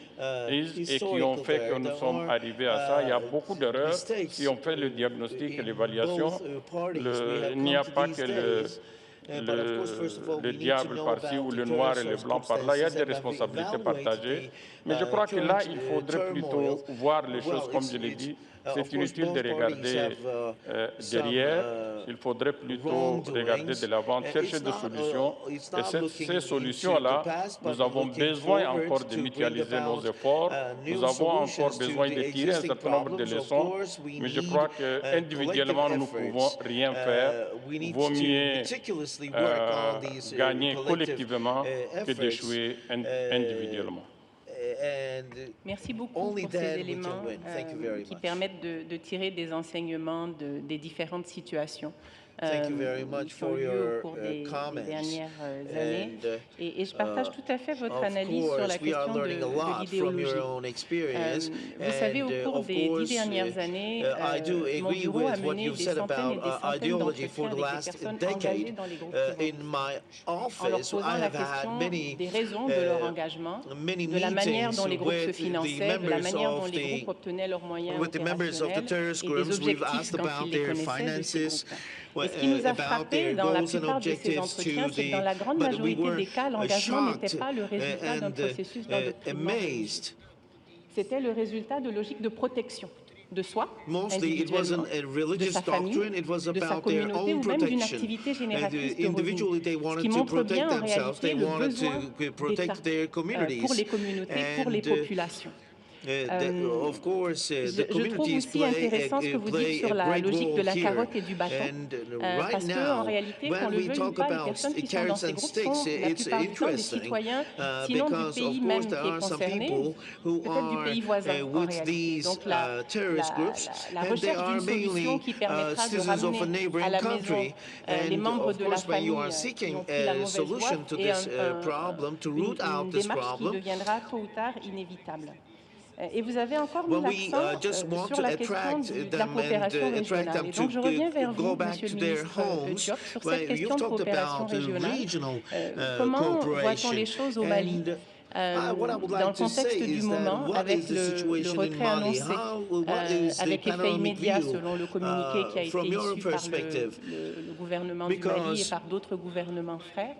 et qui ont fait que nous sommes arrivés à ça. Il y a beaucoup d'erreurs. Si on fait le diagnostic et l'évaluation, il n'y a pas que le diable par-ci ou le noir et le blanc par-là. Il y a des responsabilités partagées. Mais je crois que là, il faudrait plutôt voir les choses comme je l'ai dit. C'est inutile de regarder derrière, il faudrait plutôt regarder de l'avant, chercher des solutions. Et ces solutions-là, nous avons besoin encore de mutualiser nos efforts, nous avons encore besoin de tirer un certain nombre de leçons, mais je crois qu'individuellement, nous ne pouvons rien faire. Il vaut mieux gagner collectivement que d'échouer individuellement. Merci beaucoup pour ces éléments qui permettent de tirer des enseignements des différentes situations qui ont lieu au cours des dernières années. Et je partage tout à fait votre analyse sur la question de l'idéologie. Vous savez, au cours des 10 dernières années, mon bureau a mené des centaines et des centaines d'entretiens avec des personnes engagées dans les groupes en leur posant la question des raisons de leur engagement, de la manière dont les groupes se finançaient, de la manière dont les groupes obtenaient leurs moyens opérationnels et des objectifs quand ils les connaissaient de ces groupes. Et ce qui nous a frappé dans la plupart de ces entretiens, c'est que dans la grande majorité des cas, l'engagement n'était pas le résultat d'un processus d'endoctrinement. C'était le résultat de logiques de protection de soi, individuellement, de sa famille, de sa communauté ou même d'une activité génératrice de revenus. Ce qui montre bien en réalité le besoin d'État pour les communautés, pour les populations. Je trouve aussi intéressant ce que vous dites sur la logique de la carotte et du bâton, parce qu'en réalité, qu'on le veuille ou pas, les personnes qui sont dans ces groupes sont la plupart du temps des citoyens, sinon du pays même qui est concerné, peut-être du pays voisin en réalité. Donc la recherche d'une solution qui permettra de ramener à la maison les membres de la famille qui ont pris la mauvaise voie est une démarche qui deviendra tôt ou tard inévitable. Et vous avez encore mis l'accent sur la question de la coopération régionale. Et donc je reviens vers vous, Monsieur le ministre Diop, sur cette question de coopération régionale. Comment voit-on les choses au Mali? dans le contexte du moment, avec le retrait annoncé avec effet immédiat selon le communiqué qui a été issu par le gouvernement du Mali et par d'autres gouvernements frères,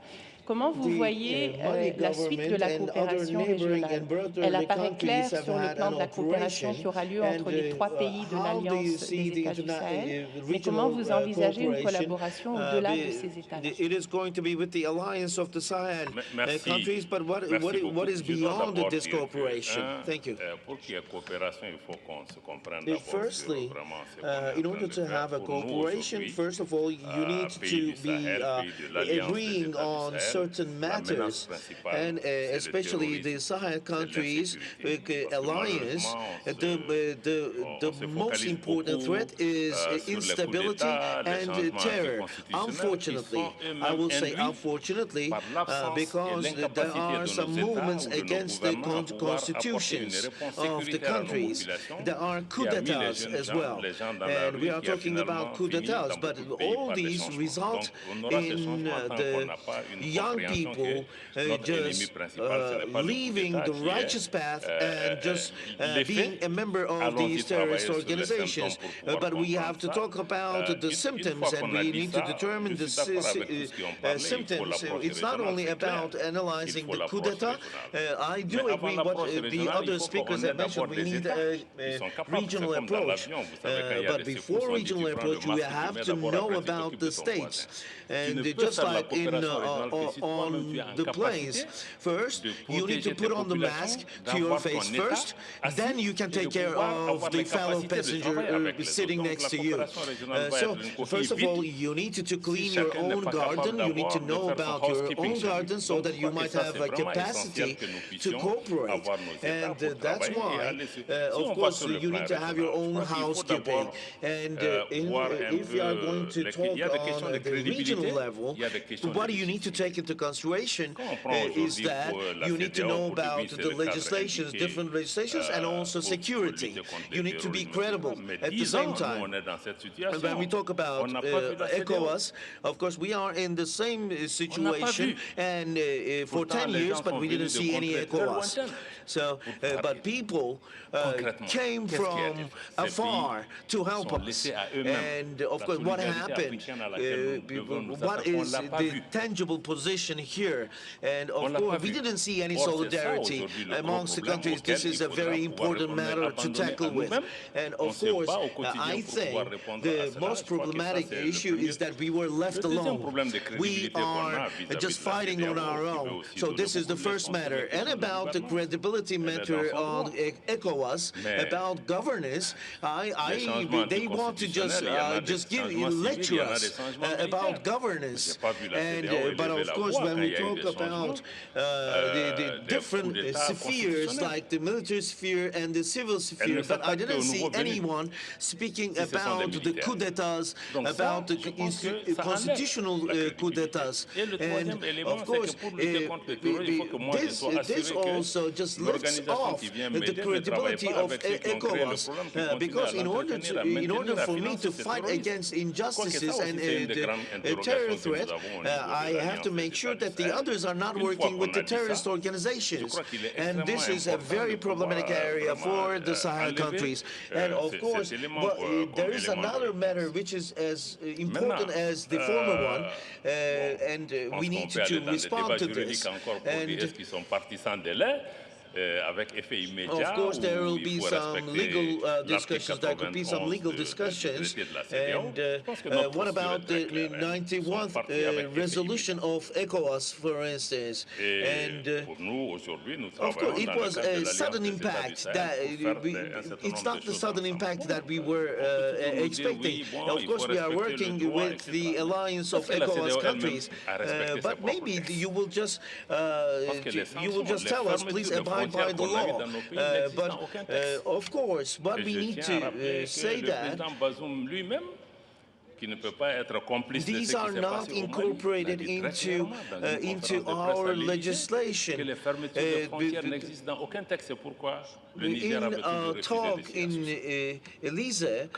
comment vous voyez la suite de la coopération régionale? Elle apparaît claire sur le plan de la coopération qui aura lieu entre les trois pays de l'Alliance des États du Sahel, mais comment vous envisagez une collaboration au-delà de ces États-là? It is going to be with the Alliance of the Sahel countries, but what is beyond this cooperation? Thank you. Pour qu'il y ait coopération, il faut qu'on se comprenne Firstly, in order to have a cooperation, first of all, you need to be agreeing on certain matters, and especially the Sahel countries alliance, the most important threat is instability and terror. Unfortunately, I will say unfortunately, because there are some movements against the constitutions of the countries. There are coup d'etats as well, and we are talking about coup d'etats, but all these result in the young people just leaving the righteous path and just being a member of these terrorist organizations. But we have to talk about the symptoms, and we need to determine the symptoms. It's not only about analyzing the coup d'etat. I do agree what the other speakers have mentioned. We need a regional approach. But before regional approach, we have to know about the states. And just like on the planes, first you need to put on the mask to your face first, then you can take care of the fellow passenger sitting next to you. So first of all, you need to clean your own garden. You need to know about your own garden so that you might have a capacity to cooperate. And that's why, of course, you need to have your own housekeeping. And if we are going to talk on the regional level, what you need to take into consideration is that you need to know about the legislations, different legislations, and also security. You need to be credible at the same time. And when we talk about ECOWAS, of course, we are in the same situation, and for 10 years, but we didn't see any ECOWAS. So, but people came from afar to help us. And of course, what happened? What is the tangible position here? And of course, we didn't see any solidarity amongst the countries. This is a very important matter to tackle with. And of course, I think the most problematic issue is that we were left alone. We are just fighting on our own. So this is the first matter. And about the credibility matter on ECOWAS, about governance, they want to just lecture us about governance. And but of course, when we talk about the different spheres, like the military sphere and the civil sphere, but I didn't see anyone speaking about the coup d'etats, about the constitutional coup d'etats. And of course, this also just lifts off the credibility of ECOWAS, because in order for me to fight against injustices and the terror threat, I have to make sure that the others are not working with the terrorist organizations. And this is a very problematic area for the Sahel countries. And of course, there is another matter which is as important as the former one, and we need to respond to this. Of course, there will be some legal discussions. There could be some legal discussions. And what about the 91st resolution of ECOWAS, for instance? And of course, it was a sudden impact. That it's not the sudden impact that we were expecting. Of course, we are working with the alliance of ECOWAS countries, but maybe you will just tell us, please abide by the law. But of course, what we need to say that these are not incorporated into our legislation. In talk in Elysee,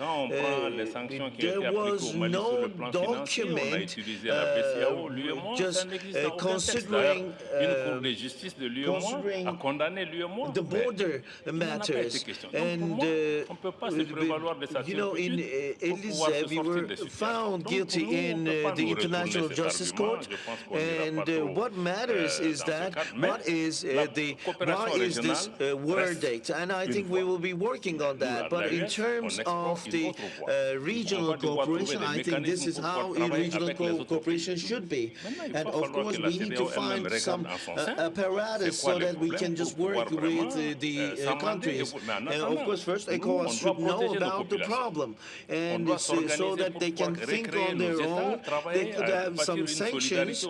there was no document just considering the border matters. And you know, in Elysee, we were found guilty in the International Justice Court, and what matters is that what is this verdict, and I think we will be working on that. But in terms of the regional cooperation, I think this is how a regional cooperation should be. And of course, we need to find some apparatus so that we can just work with the countries. And of course, first, ECOWAS should know about the problem, and so that they can think on their own. They could have some sanctions,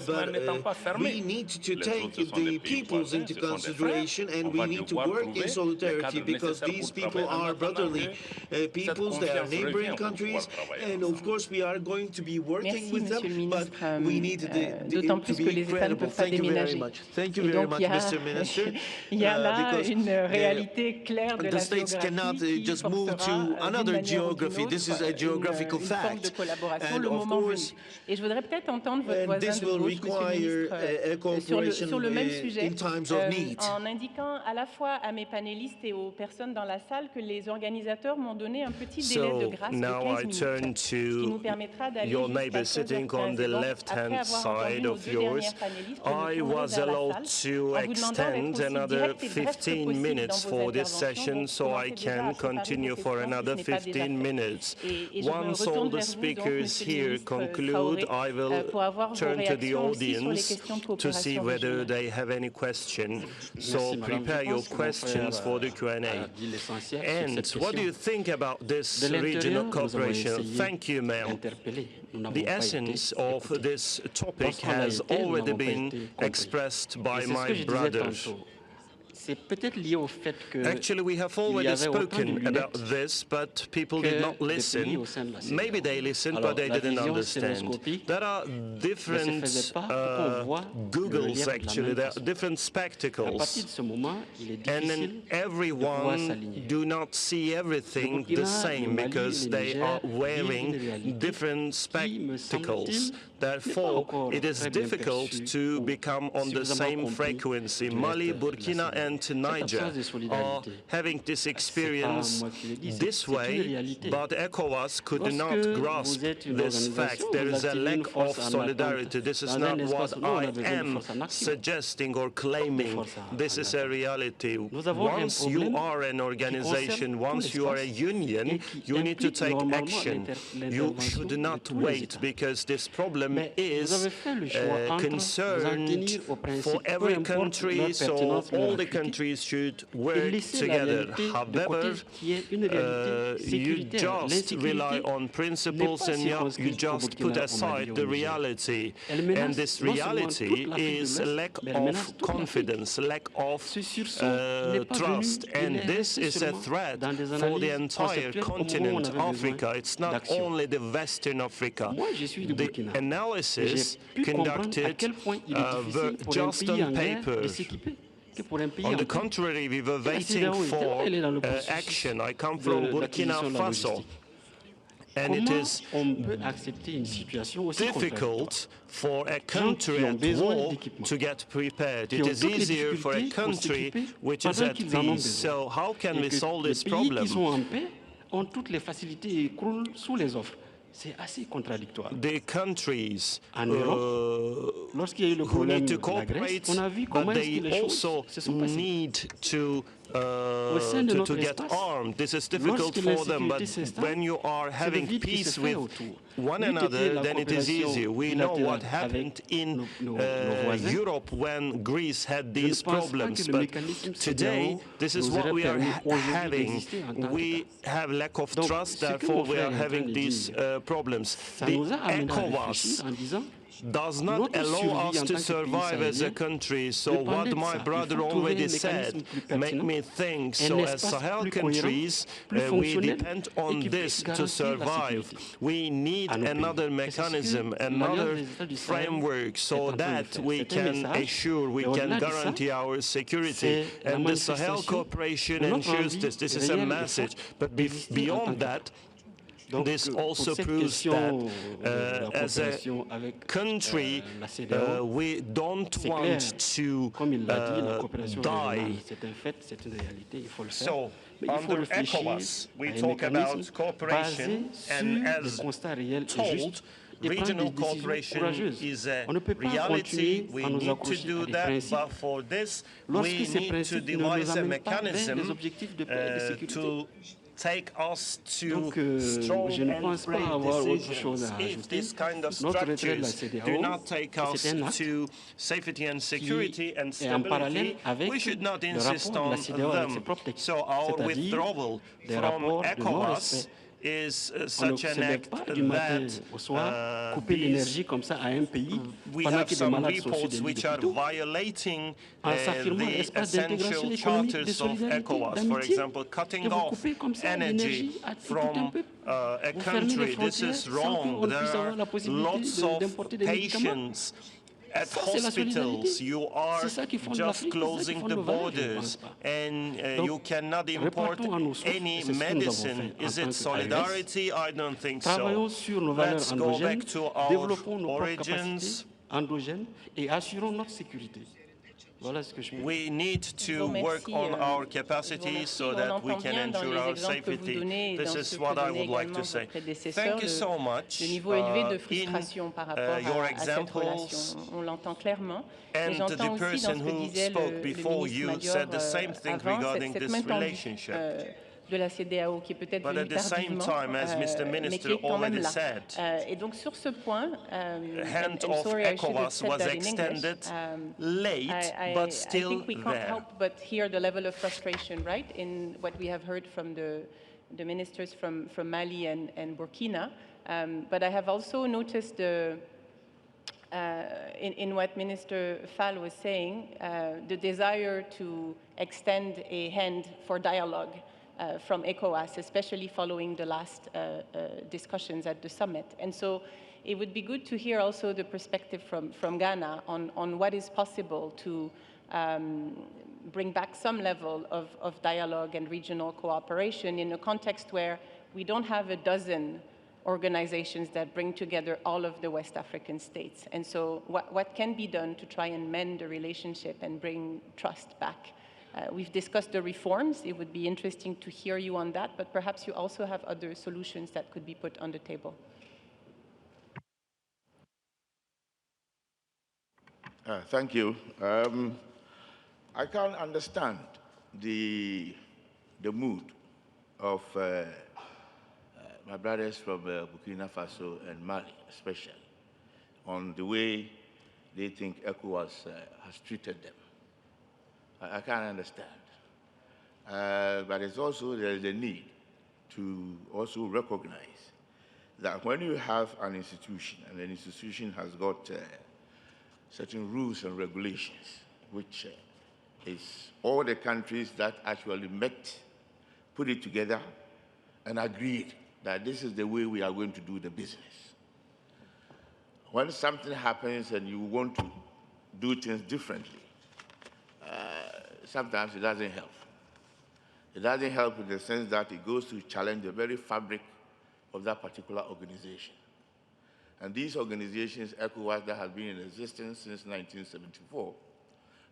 but we need to take the peoples into consideration, and we need to work in solidarity, because these people are brotherly peoples, they are neighboring countries, and of course we are going to be working with them, but we need to be credible. Thank you very much. Thank you very much, Mr. Minister. Because the states cannot just move to another geography. This is a geographical fact. And of course, this will require a cooperation in times of need. En indiquant à la fois à mes panélistes et aux personnes dans la salle que les organisateurs m'ont donné un petit délai de grâce de 15 minutes, ce qui nous permettra d'aller jusqu'à 15h15. I was allowed to extend another 15 minutes for this session, so I can continue for another 15 minutes. Once all the speakers here conclude, I will turn to the audience to see whether they have any question. So prepare your questions for the Q&A. And what do you think about this regional cooperation? Thank you, ma'am. The essence of this topic has already been expressed by my brothers. Actually, we have already spoken about this, but people did not listen. Maybe they listened, but they didn't understand. There are different Googles, actually. There are different spectacles. And then everyone do not see everything the same, because they are wearing different spectacles. Therefore, it is difficult to become on the same frequency. Mali, Burkina, and Niger are having this experience this way, but ECOWAS could not grasp this fact. There is a lack of solidarity. This is not what I am suggesting or claiming. This is a reality. Once you are an organization, once you are a union, you need to take action. You should not wait, because this problem is concerned for every country, so all the countries should work together. However, you just rely on principles, and you just put aside the reality. And this reality is lack of confidence, lack of trust. And this is a threat for the entire continent, Africa. It's not only the Western Africa. The analysis conducted were just on paper. On the contrary, we were waiting for action. I come from Burkina Faso, and it is difficult for a country at war to get prepared. It is easier for a country which is at peace. So how can we solve this problem? The countries who need to cooperate, but they also need to get armed. This is difficult for them, but when you are having peace with one another, then it is easier. We know what happened in Europe when Greece had these problems, but today this is what we are having. We have lack of trust, therefore we are having these problems. The ECOWAS does not allow us to survive as a country. So what my brother already said make me think, so as Sahel countries, we depend on this to survive. We need another mechanism, another framework, so that we can assure, we can guarantee our security. And the Sahel cooperation ensures this. This is a message. But beyond that, this also proves that as a country, we don't want to die. So, under ECOWAS, we talk about cooperation, and as told, regional cooperation is a reality. We need to do that, but for this, we need to devise a mechanism to take us to strong and brave decisions. If this kind of structures do not take us to safety and security and stability, we should not insist on them. So our withdrawal from ECOWAS is such an act that we have some reports which are violating the essential charters of ECOWAS. For example, cutting off energy from a country. This is wrong. There are lots of patients at hospitals. You are just closing the borders, and you cannot import any medicine. Is it solidarity? I don't think so. Let's go back to our origins. We need to work on our capacity so that we can ensure our safety. This is what I would like to say. Thank you so much. In your examples, and the person who spoke before you said the same thing regarding this relationship. De la CEDEAO qui est peut-être venue tardivement, mais qui est quand même là. Et donc sur ce point, and sorry, I should have said that in English, I think we can't help but hear the level of frustration, right, in what we have heard from the ministers from Mali and Burkina. But I have also noticed in what Minister Fall was saying, the desire to extend a hand for dialogue from ECOWAS, especially following the last discussions at the summit. And so it would be good to hear also the perspective from Ghana on what is possible to bring back some level of dialogue and regional cooperation in a context where we don't have a dozen organizations that bring together all of the West African states. And so what can be done to try and mend the relationship and bring trust back? We've discussed the reforms. It would be interesting to hear you on that, but perhaps you also have other solutions that could be put on the table. Thank you. I can't understand the mood of my brothers from Burkina Faso and Mali, especially, on the way they think ECOWAS has treated them. I can't understand. But it's also, there is a need to also recognize that when you have an institution, and an institution has got certain rules and regulations, which is all the countries that actually met, put it together, and agreed that this is the way we are going to do the business. When something happens and you want to do things differently, sometimes it doesn't help. It doesn't help in the sense that it goes to challenge the very fabric of that particular organization. And these organizations, ECOWAS, that has been in existence since 1974,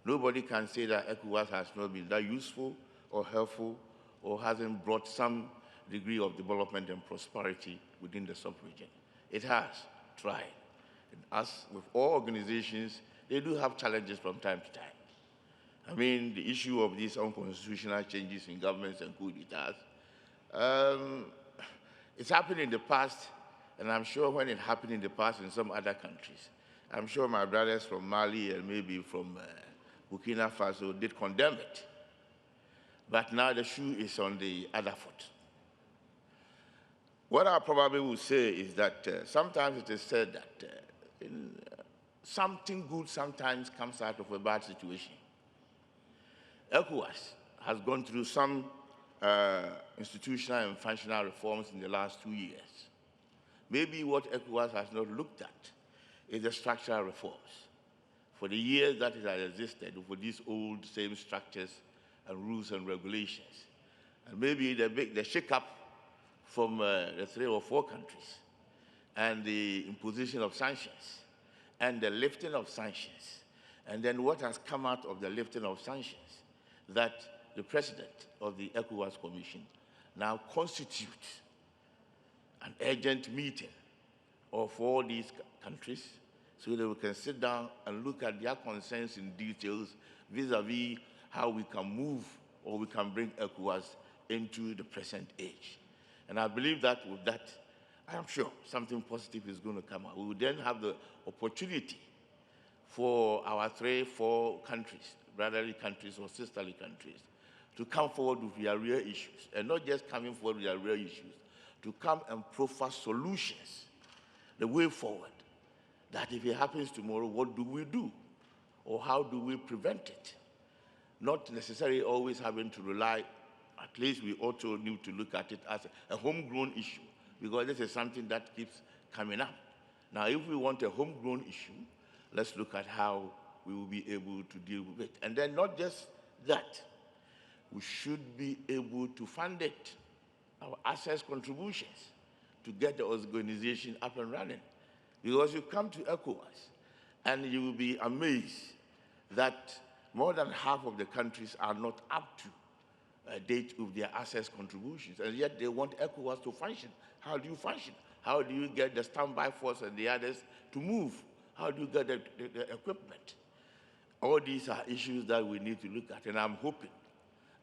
nobody can say that ECOWAS has not been that useful or helpful or hasn't brought some degree of development and prosperity within the sub-region. It has tried. And as with all organizations, they do have challenges from time to time. I mean, the issue of these unconstitutional changes in governments and coup d'etats, it's happened in the past, and I'm sure when it happened in the past in some other countries, I'm sure my brothers from Mali and maybe from Burkina Faso did condemn it. But now the shoe is on the other foot. What I probably would say is that sometimes it is said that something good sometimes comes out of a bad situation. ECOWAS has gone through some institutional and functional reforms in the last 2 years. Maybe what ECOWAS has not looked at is the structural reforms. For the years that it has existed, for these old same structures and rules and regulations. And maybe the shake-up from the 3 or 4 countries and the imposition of sanctions and the lifting of sanctions. And then what has come out of the lifting of sanctions, that the president of the ECOWAS Commission now constitutes an urgent meeting of all these countries so that we can sit down and look at their concerns in details vis-a-vis how we can move or we can bring ECOWAS into the present age. And I believe that with that, I am sure something positive is going to come out. We will then have the opportunity for our 3, 4 countries, brotherly countries or sisterly countries, to come forward with their real issues, and not just coming forward with their real issues, to come and proffer solutions, the way forward, that if it happens tomorrow, what do we do? Or how do we prevent it? Not necessarily always having to rely, at least we also need to look at it as a homegrown issue, because this is something that keeps coming up. Now, if we want a homegrown issue, let's look at how we will be able to deal with it. And then not just that, we should be able to fund it, our access contributions, to get the organization up and running. Because you come to ECOWAS, and you will be amazed that more than half of the countries are not up to date with their access contributions, and yet they want ECOWAS to function. How do you function? How do you get the standby force and the others to move? How do you get the equipment? All these are issues that we need to look at, and I'm hoping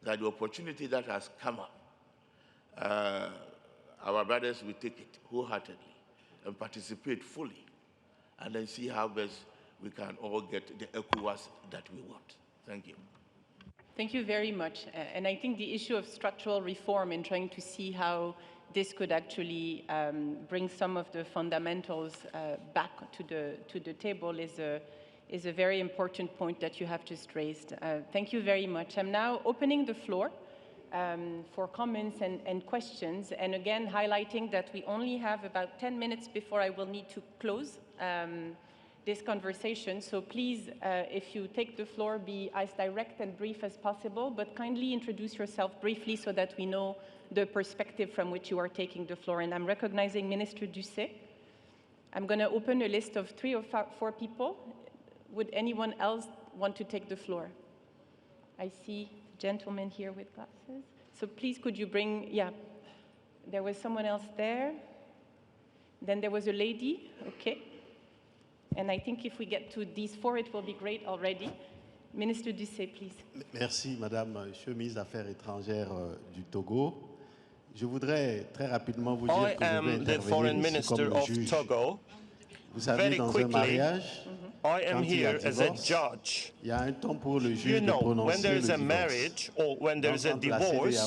that the opportunity that has come up, our brothers will take it wholeheartedly and participate fully, and then see how best we can all get the ECOWAS that we want. Thank you. Thank you very much. And I think the issue of structural reform and trying to see how this could actually bring some of the fundamentals back to the table is a very important point that you have just raised. Thank you very much. I'm now opening the floor for comments and questions, and again highlighting that we only have about 10 minutes before I will need to close this conversation. So please, if you take the floor, be as direct and brief as possible, but kindly introduce yourself briefly so that we know the perspective from which you are taking the floor. And I'm recognizing Minister Ducet. I'm going to open a list of 3 or 4 people. Would anyone else want to take the floor? I see a gentleman here with glasses. So please, could you bring, yeah, there was someone else there. Then there was a lady, okay. And I think if we get to these 4, it will be great already. Minister Ducet, please. Merci, Madame. Je suis ministre des Affaires étrangères du Togo. Je voudrais très rapidement vous dire que je vais intervenir ici comme le juge. Vous savez, dans un mariage, I am here as a judge. You know, when there is a marriage or when there is a divorce,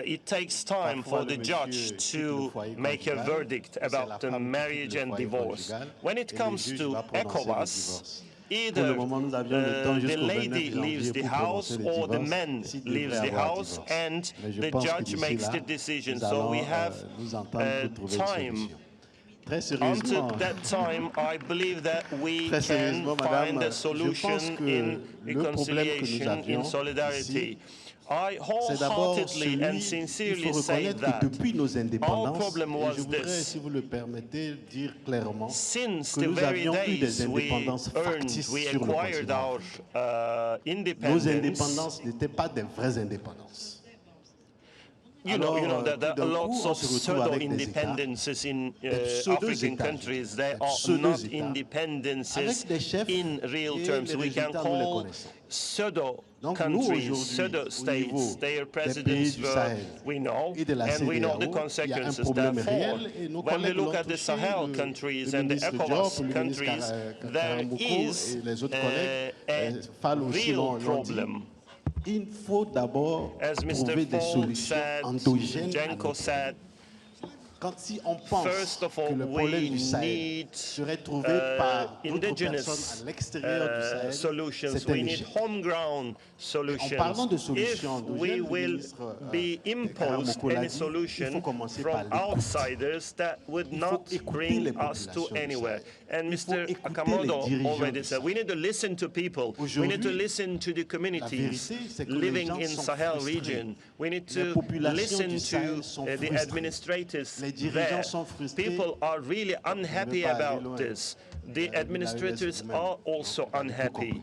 it takes time for the judge to make a verdict about the marriage and divorce. When it comes to ECOWAS, either the lady leaves the house or the man leaves the house, and the judge makes the decision. So we have time. Until that time, I believe that we can find a solution in reconciliation, in solidarity. I wholeheartedly and sincerely say that our problem was this. Since the very days we acquired our independence, you know that there are lots of pseudo-independences in African countries. They are not independences in real terms. We can call pseudo-countries, pseudo-states. Their presidents we know, and we know the consequences. Therefore, when we look at the Sahel countries and the ECOWAS countries, there is a real problem. Il faut d'abord trouver des solutions endogènes. Jenko said, Si on pense que le problème du Sahel serait trouvé par d'autres personnes à l'extérieur du Sahel, c'est un échec. En parlant de solutions, we will be imposed any solution from outsiders that would not bring us to anywhere. And Mr. Akamodo already said, we need to listen to people. We need to listen to the communities living in Sahel region. We need to listen to the administrators there. People are really unhappy about this. The administrators are also unhappy.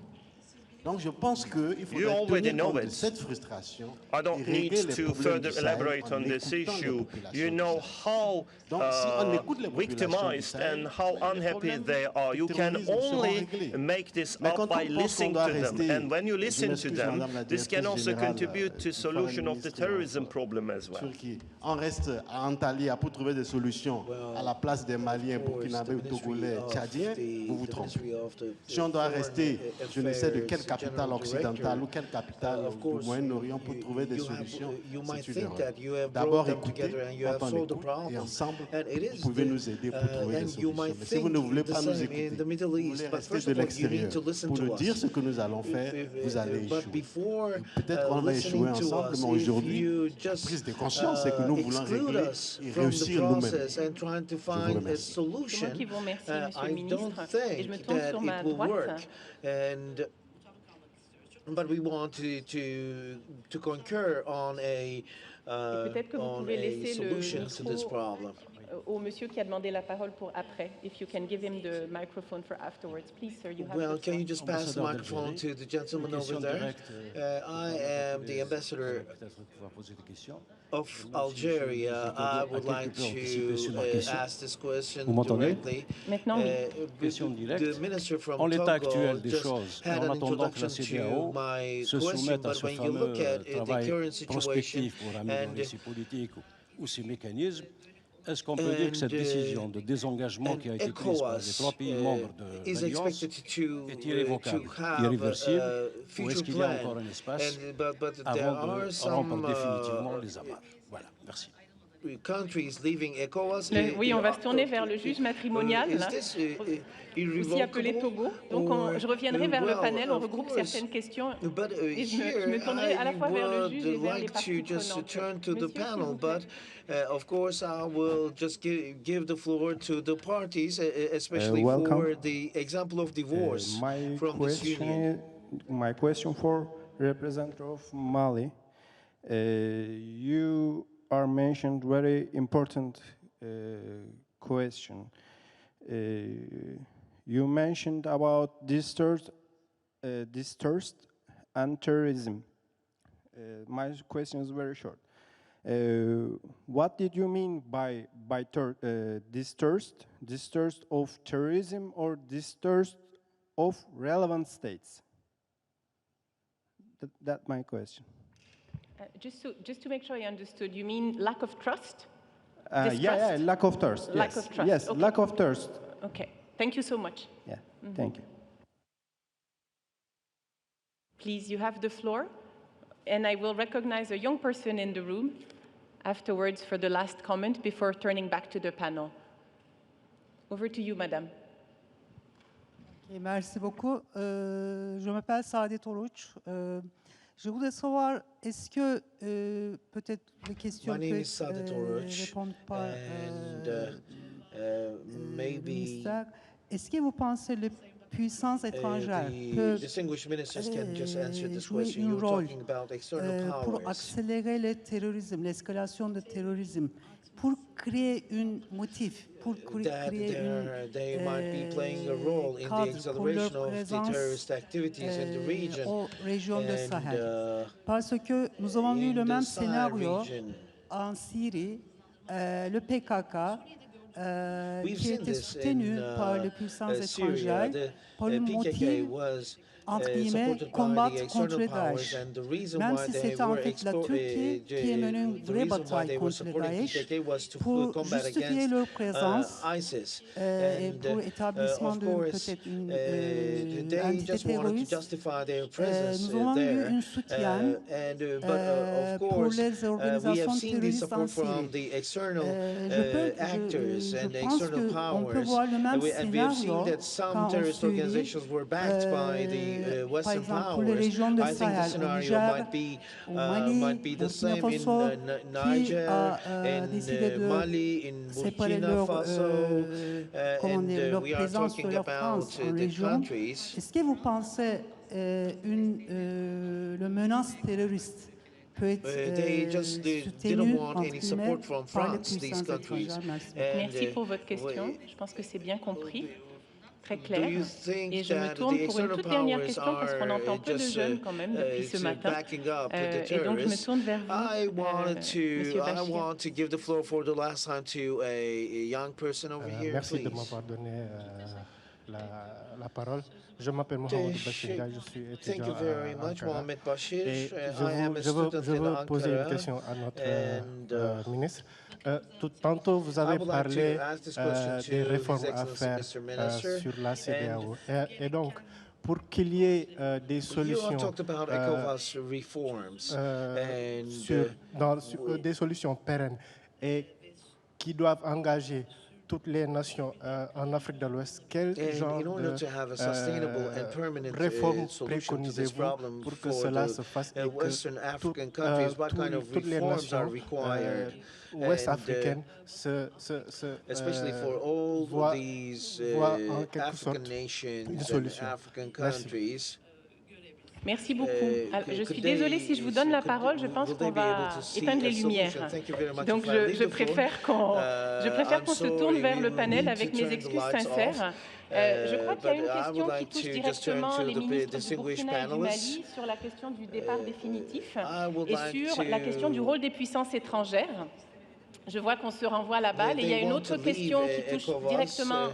Donc je pense qu'il faudrait tenir compte de cette frustration. I don't need to further elaborate on this issue. You know how victimized and how unhappy they are. You can only make this up by listening to them. And when you listen to them, this can also contribute to solution of the terrorism problem as well. On reste à Antalya pour trouver des solutions à la place des Maliens, Burkinabés, Togolais, Tchadiens, vous vous trompez. Si on doit rester, je ne sais de quelle capitale occidentale ou quelle capitale du Moyen-Orient pour trouver des solutions, c'est une erreur. D'abord écoutez, quand on écoute, et ensemble, vous pouvez nous aider pour trouver des solutions. Mais si vous ne voulez pas nous écouter, vous voulez rester de l'extérieur pour nous dire ce que nous allons faire, vous allez échouer. Peut-être qu'on va échouer ensemble, mais aujourd'hui, la prise de conscience, c'est que nous voulons régler et réussir nous-mêmes. Je vous remercie. C'est moi qui vous remercie, Monsieur le ministre. Et je me tourne sur ma droite. But we want to concur on a solution to this problem. Au monsieur qui a demandé la parole pour après. If you can give him the microphone for afterwards, please, sir. You have well, can you just pass the microphone to the gentleman over there? I am the ambassador of Algeria. I would like to ask this question directly. Maintenant, The minister from Togo just had an introduction to my question, but when you look at the current situation and est-ce qu'on peut dire que cette décision de désengagement qui a été prise par les 3 pays membres de l'Alliance est irrévocable, irréversible, ou est-ce qu'il y a encore un espace avant de rompre définitivement les amarres? Voilà, merci. Oui, on va se tourner vers le juge matrimonial, aussi appelé Togo. Donc je reviendrai vers le panel, on regroupe certaines questions et je me tournerai à la fois vers le juge et vers les parties prenantes. Of course, I will just give the floor to the parties, especially for the example of divorce from this union. My question for representative of Mali. You are mentioned very important question. You mentioned about distrust and terrorism. My question is very short. What did you mean by distrust? Distrust of terrorism or distrust of relevant states? That's my question. Just to make sure I understood, you mean lack of trust? Yeah, lack of trust. Lack yes. of trust. Yes, okay. Lack of trust. Okay, thank you so much. Yeah, thank you. Please, you have the floor, and I will recognize a young person in the room afterwards for the last comment before turning back to the panel. Over to you, madame. Okay, merci beaucoup. Je m'appelle Saadet Oruç. Je voudrais savoir, est-ce que peut-être les questions peuvent répondre par ministère. Est-ce que vous pensez que les puissances étrangères peuvent jouer un rôle pour accélérer le terrorisme, l'escalation du terrorisme, pour créer un motif, pour créer un cadre pour leur présence aux régions de Sahel. Parce que nous avons vu le même scénario en Syrie, le PKK, qui était soutenu par les puissances étrangères pour le motif entre guillemets, combattre contre Daesh. Même si c'était en fait la Turquie qui a mené une vraie bataille contre Daesh pour justifier leur présence et pour l'établissement de peut-être une entité terroriste, nous avons eu un soutien pour les organisations terroristes en Syrie. Je pense qu'on peut voir le même scénario quand on Syrie, par exemple pour les régions de Sahel, au Niger, au Mali, Burkina Faso, qui a décidé de séparer leur présence de la France en région. Est-ce que vous pensez la menace terroriste peut être soutenue par les puissances étrangères? Merci pour votre question. Je pense que c'est bien compris. Très clair. Et je me tourne pour une toute dernière question parce qu'on entend peu de jeunes quand même depuis ce matin. Et donc je me tourne vers vous, Monsieur Bachir. Merci de m'avoir donné la parole. Je m'appelle Mohamed Bachir, je suis étudiant à Accra. Et je veux poser une question à notre ministre. Tantôt, vous avez parlé des réformes à faire sur la CEDEAO. Et donc, pour qu'il y ait des solutions, des solutions pérennes et qui doivent engager toutes les nations en Afrique de l'Ouest, quel genre de réformes préconisez-vous pour que cela se fasse et que toutes les nations ouest-africaines voient en quelque sorte une solution? Merci. Merci beaucoup. Alors, je suis désolée si je vous donne la parole, je pense qu'on va éteindre les lumières. Donc je préfère qu'on se tourne vers le panel avec mes excuses sincères. Je crois qu'il y a une question qui touche directement les ministres du Burkina et du Mali sur la question du départ définitif et sur la question du rôle des puissances étrangères. Je vois qu'on se renvoie la balle et il y a une autre question qui touche directement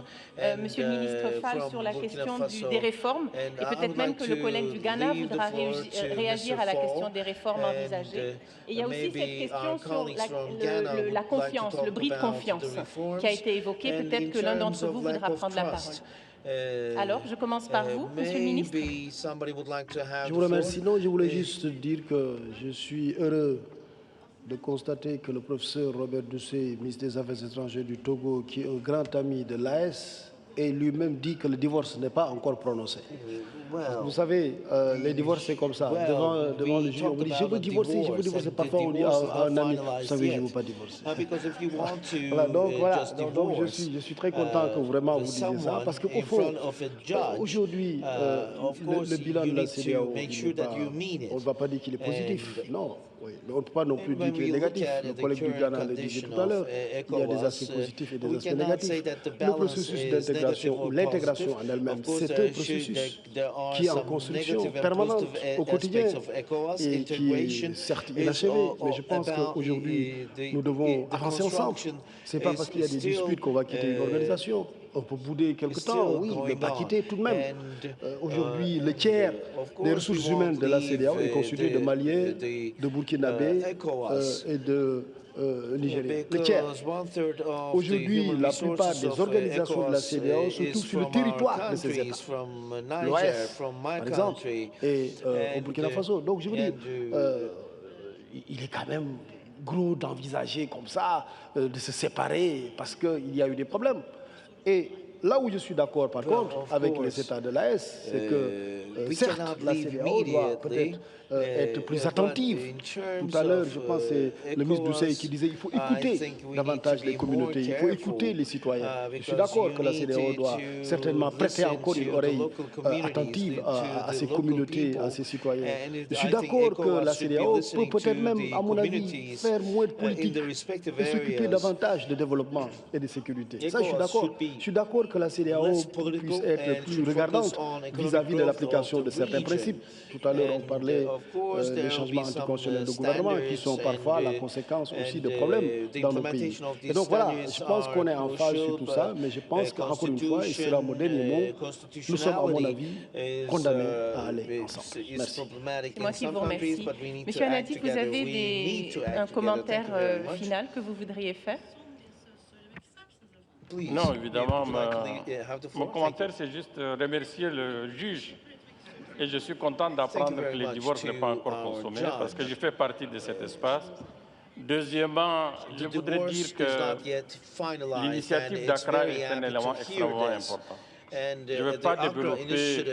Monsieur le ministre Fall sur la question des réformes et peut-être même que le collègue du Ghana voudra réagir à la question des réformes envisagées. Et il y a aussi cette question sur la confiance, le bris de confiance qui a été évoqué. Peut-être que l'un d'entre vous voudra prendre la parole. Alors, je commence par vous, Monsieur le ministre. Je vous remercie. Non, je voulais juste dire que je suis heureux de constater que le professeur Robert Doucet, ministre des Affaires étrangères du Togo, qui est un grand ami de l'AS, et lui-même dit que le divorce n'est pas encore prononcé. Vous savez, les divorces, c'est comme ça. Devant le juge, on vous dit « je veux divorcer, je veux divorcer ». Parfois, on dit à un ami « vous savez, je ne veux pas divorcer ». Donc je suis très content que vraiment vous disiez ça, parce qu'au fond, aujourd'hui, le bilan de la CEDEAO, on ne va pas dire qu'il est positif, non. Oui, mais on ne peut pas non plus dire qu'il est négatif. Le collègue du Ghana le disait tout à l'heure, il y a des aspects positifs et des aspects négatifs. Le processus d'intégration ou l'intégration en elle-même, c'est un processus qui est en construction permanente au quotidien et qui est certes inachevé, mais je pense qu'aujourd'hui, nous devons avancer ensemble. Ce n'est pas parce qu'il y a des disputes qu'on va quitter une organisation. On peut bouder quelque temps, oui, mais pas quitter tout de même. Aujourd'hui, le tiers des ressources humaines de la CEDEAO est constitué de Maliens, de Burkinabés et de Nigériens. Le tiers. Aujourd'hui, la plupart des organisations de la CEDEAO se trouvent sur le territoire de ces États. L'OAS, par exemple, et au Burkina Faso. Donc, je veux dire, il est quand même gros d'envisager comme ça, de se séparer parce qu'il y a eu des problèmes. Et là où je suis d'accord, par contre, avec les États de l'AS, c'est que, certes, la CEDEAO doit peut-être être plus attentive. Tout à l'heure, je pense que c'est le ministre Doucet qui disait qu'il faut écouter davantage les communautés, il faut écouter les citoyens. Je suis d'accord que la CEDEAO doit certainement prêter encore une oreille attentive à ces communautés, à ces citoyens. Je suis d'accord que la CEDEAO peut peut-être même, à mon avis, faire moins de politique et s'occuper davantage de développement et de sécurité. Ça, je suis d'accord. Je suis d'accord que la CEDEAO puisse être plus regardante vis-à-vis de l'application de certains principes. Tout à l'heure, on parlait des changements anticonstitutionnels de gouvernement qui sont parfois la conséquence aussi de problèmes dans nos pays. Et donc voilà, je pense qu'on est en phase sur tout ça, mais je pense qu'encore une fois, et c'est là mon dernier mot, nous sommes à mon avis condamnés à aller ensemble. Merci. C'est moi qui vous remercie. Monsieur Anatif, vous avez un commentaire final que vous voudriez faire? Non, évidemment, mon commentaire, c'est juste remercier le juge. Et je suis content d'apprendre que le divorce n'est pas encore consommé, parce que je fais partie de cet espace. Deuxièmement, je voudrais dire que l'initiative d'Accra est un élément extrêmement important. Je ne veux pas développer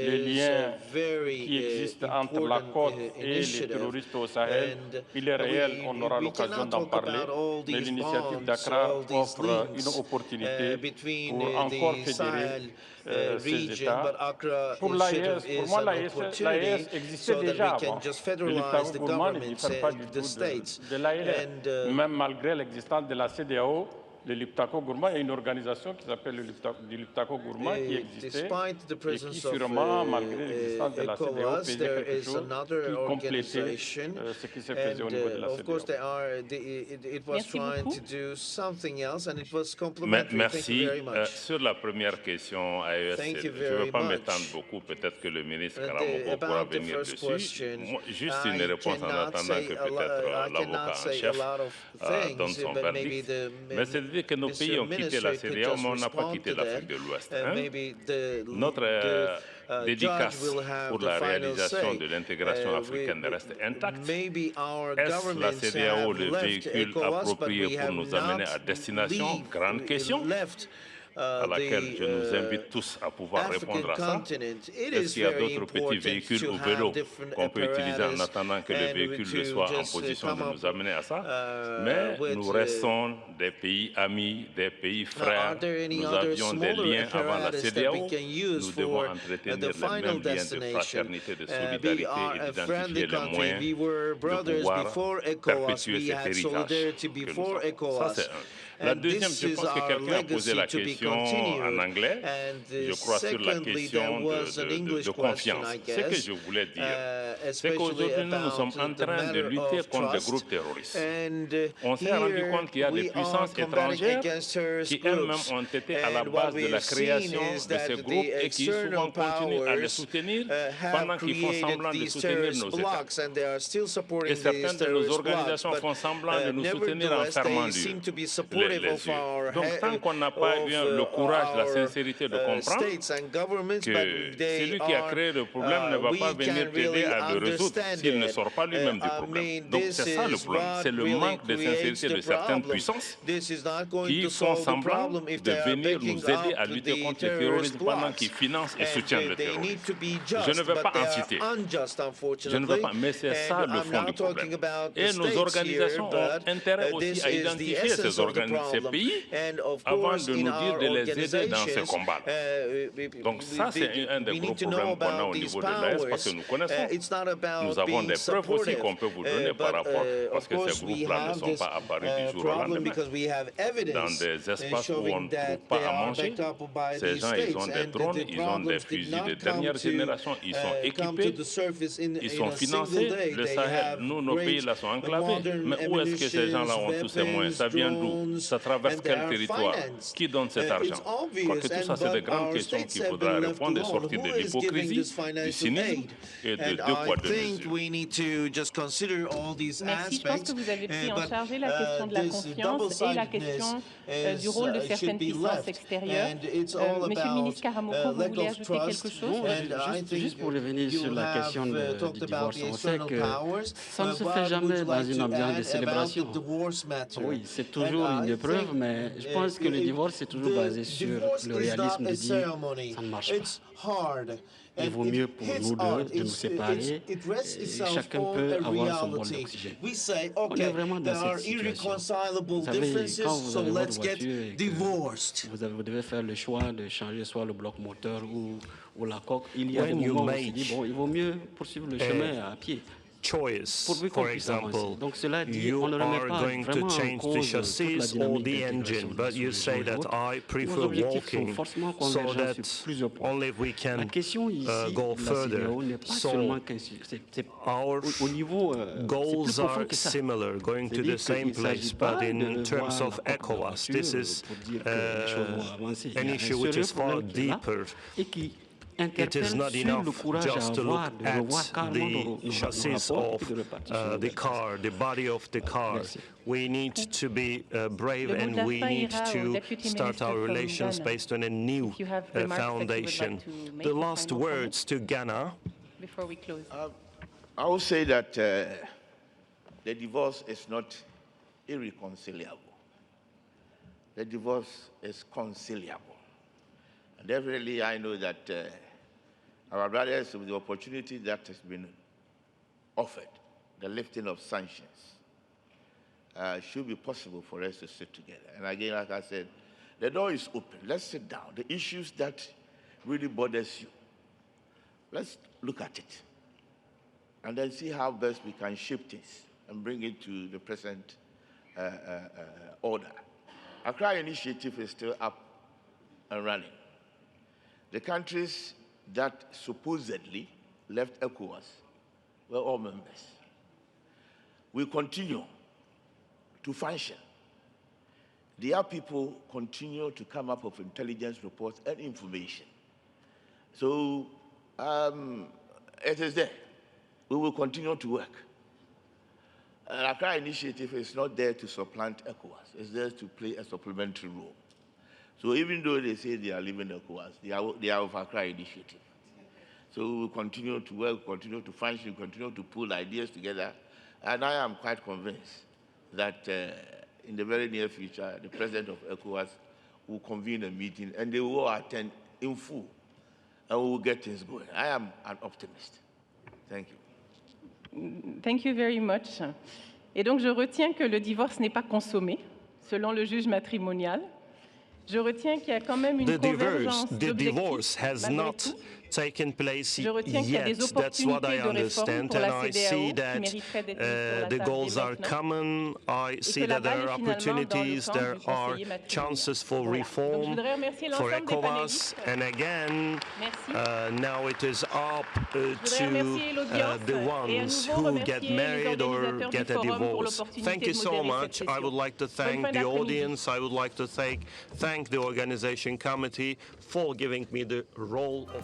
les liens qui existent entre la côte et les terroristes au Sahel. Il est réel, on aura l'occasion d'en parler, mais l'initiative d'Accra offre une opportunité pour encore fédérer ces États. Pour l'AES, pour moi, l'AES existait déjà avant. Le Liptako Gourma ne diffère pas du tout de l'AES. Même malgré l'existence de la CEDEAO, le Liptako Gourma, il y a une organisation qui s'appelle le Liptako Gourma qui existait et qui sûrement, malgré l'existence de la CEDEAO, faisait quelque chose qui complétait ce qui se faisait au niveau de la CEDEAO. Merci. Sur la première question, AES, je ne veux pas m'étendre beaucoup. Peut-être que le ministre Karamoko pourra venir dessus. Juste une réponse en attendant que peut-être l'avocat en chef donne son verdict. Mais c'est que nos pays ont quitté la CEDEAO, mais on n'a pas quitté l'Afrique de l'Ouest. Notre dédicace pour la réalisation de l'intégration africaine reste intacte. Est-ce la CEDEAO le véhicule approprié pour nous amener à destination? Grande question à laquelle je nous invite tous à pouvoir répondre à ça. Est-ce qu'il y a d'autres petits véhicules ou vélos qu'on peut utiliser en attendant que le véhicule soit en position de nous amener à ça? Mais nous restons des pays amis, des pays frères. Nous avions des liens avant la CEDEAO. Nous devons entretenir les mêmes liens de fraternité, de solidarité et d'identifier les moyens de pouvoir perpétuer cet héritage que nous avons. Ça, c'est un. La deuxième, je pense que quelqu'un a posé la question en anglais, je crois sur la question de confiance. Ce que je voulais dire, c'est qu'aujourd'hui, nous sommes en train de lutter contre des groupes terroristes. On s'est rendu compte qu'il y a des puissances étrangères qui elles-mêmes ont été à la base de la création de ces groupes et qui souvent continuent à les soutenir pendant qu'ils font semblant de soutenir nos États. Et certaines de nos organisations font semblant de nous soutenir en fermant les yeux. Donc, tant qu'on n'a pas eu le courage, la sincérité de comprendre que celui qui a créé le problème ne va pas venir t'aider à le résoudre s'il ne sort pas lui-même du problème. Donc, c'est ça le problème. C'est le manque de sincérité de certaines puissances qui font semblant de venir nous aider à lutter contre le terrorisme pendant qu'ils financent et soutiennent le terrorisme. Je ne vais pas en citer. Je ne veux pas, mais c'est ça le fond du problème. Et nos organisations ont intérêt aussi à identifier ces pays avant de nous dire de les aider dans ce combat. Donc ça, c'est un des gros problèmes qu'on a au niveau de l'AES parce que nous connaissons. Nous avons des preuves aussi qu'on peut vous donner par rapport, parce que ces groupes-là ne sont pas apparus du jour au lendemain. Dans des espaces où on ne trouve pas à manger, ces gens, ils ont des drones, ils ont des fusils de dernière génération, ils sont équipés, ils sont financés. Le Sahel, nous, nos pays là sont enclavés. Mais où est-ce que ces gens-là ont tous ces moyens? Ça vient d'où? Ça traverse quel territoire? Qui donne cet argent? Je crois que tout ça, c'est des grandes questions qu'il faudra répondre et sortir de l'hypocrisie, du cynisme et de deux poids, deux mesures. Merci. Je pense que vous avez pris en charge la question de la confiance et la question du rôle de certaines puissances extérieures. Monsieur le ministre Karamoko, vous voulez ajouter quelque chose? Juste pour revenir sur la question du divorce, on sait que ça ne se fait jamais dans une ambiance de célébration. Oui, c'est toujours une épreuve, mais je pense que le divorce est toujours basé sur le réalisme de dire ça ne marche pas. Il vaut mieux pour nous deux de nous séparer et chacun peut avoir son bol d'oxygène. On est vraiment dans cette situation. Vous savez, quand vous avez votre voiture et que vous devez faire le choix de changer soit le bloc moteur ou la coque, il y a des moments où on se dit, bon, il vaut mieux poursuivre le chemin à pied. choice. For example, you are going to change the chassis or the engine, but you say that I prefer walking, so that only if we can go further. So our goals are similar, going to the same place, but in terms of ECOWAS, this is an issue which is far deeper. It is not enough just to look at the chassis of the car, the body of the car. We need to be brave, and we need to start our relations based on a new foundation. The last words to Ghana. Before we close. I will say that the divorce is not irreconcilable. The divorce is conciliable. And definitely I know that our brothers, with the opportunity that has been offered, the lifting of sanctions, should be possible for us to sit together. And again, like I said, the door is open. Let's sit down. The issues that really bothers you, let's look at it and then see how best we can shape things and bring it to the present order. Accra initiative is still up and running. The countries that supposedly left ECOWAS were all members. We continue to function. Their people continue to come up with intelligence reports and information. So it is there. We will continue to work. The Accra initiative is not there to supplant ECOWAS. It's there to play a supplementary role. So even though they say they are leaving ECOWAS, they are of Accra initiative. So we will continue to work, continue to function, continue to pull ideas together. And I am quite convinced that in the very near future, the president of ECOWAS will convene a meeting and they will attend in full and we will get things going. I am an optimist. Thank you. Thank you very much. Et donc, je retiens que le divorce n'est pas consommé, selon le juge matrimonial. Je retiens qu'il y a quand même une convergence d'objectifs. The divorce has not taken place yet. That's what I understand, and I see that the goals are common. I see that there are opportunities, there are chances for reform for ECOWAS, and again, now it is up to the ones who get married or get a divorce. Thank you so much. I would like to thank the audience. I would like to thank the organization committee for giving me the role of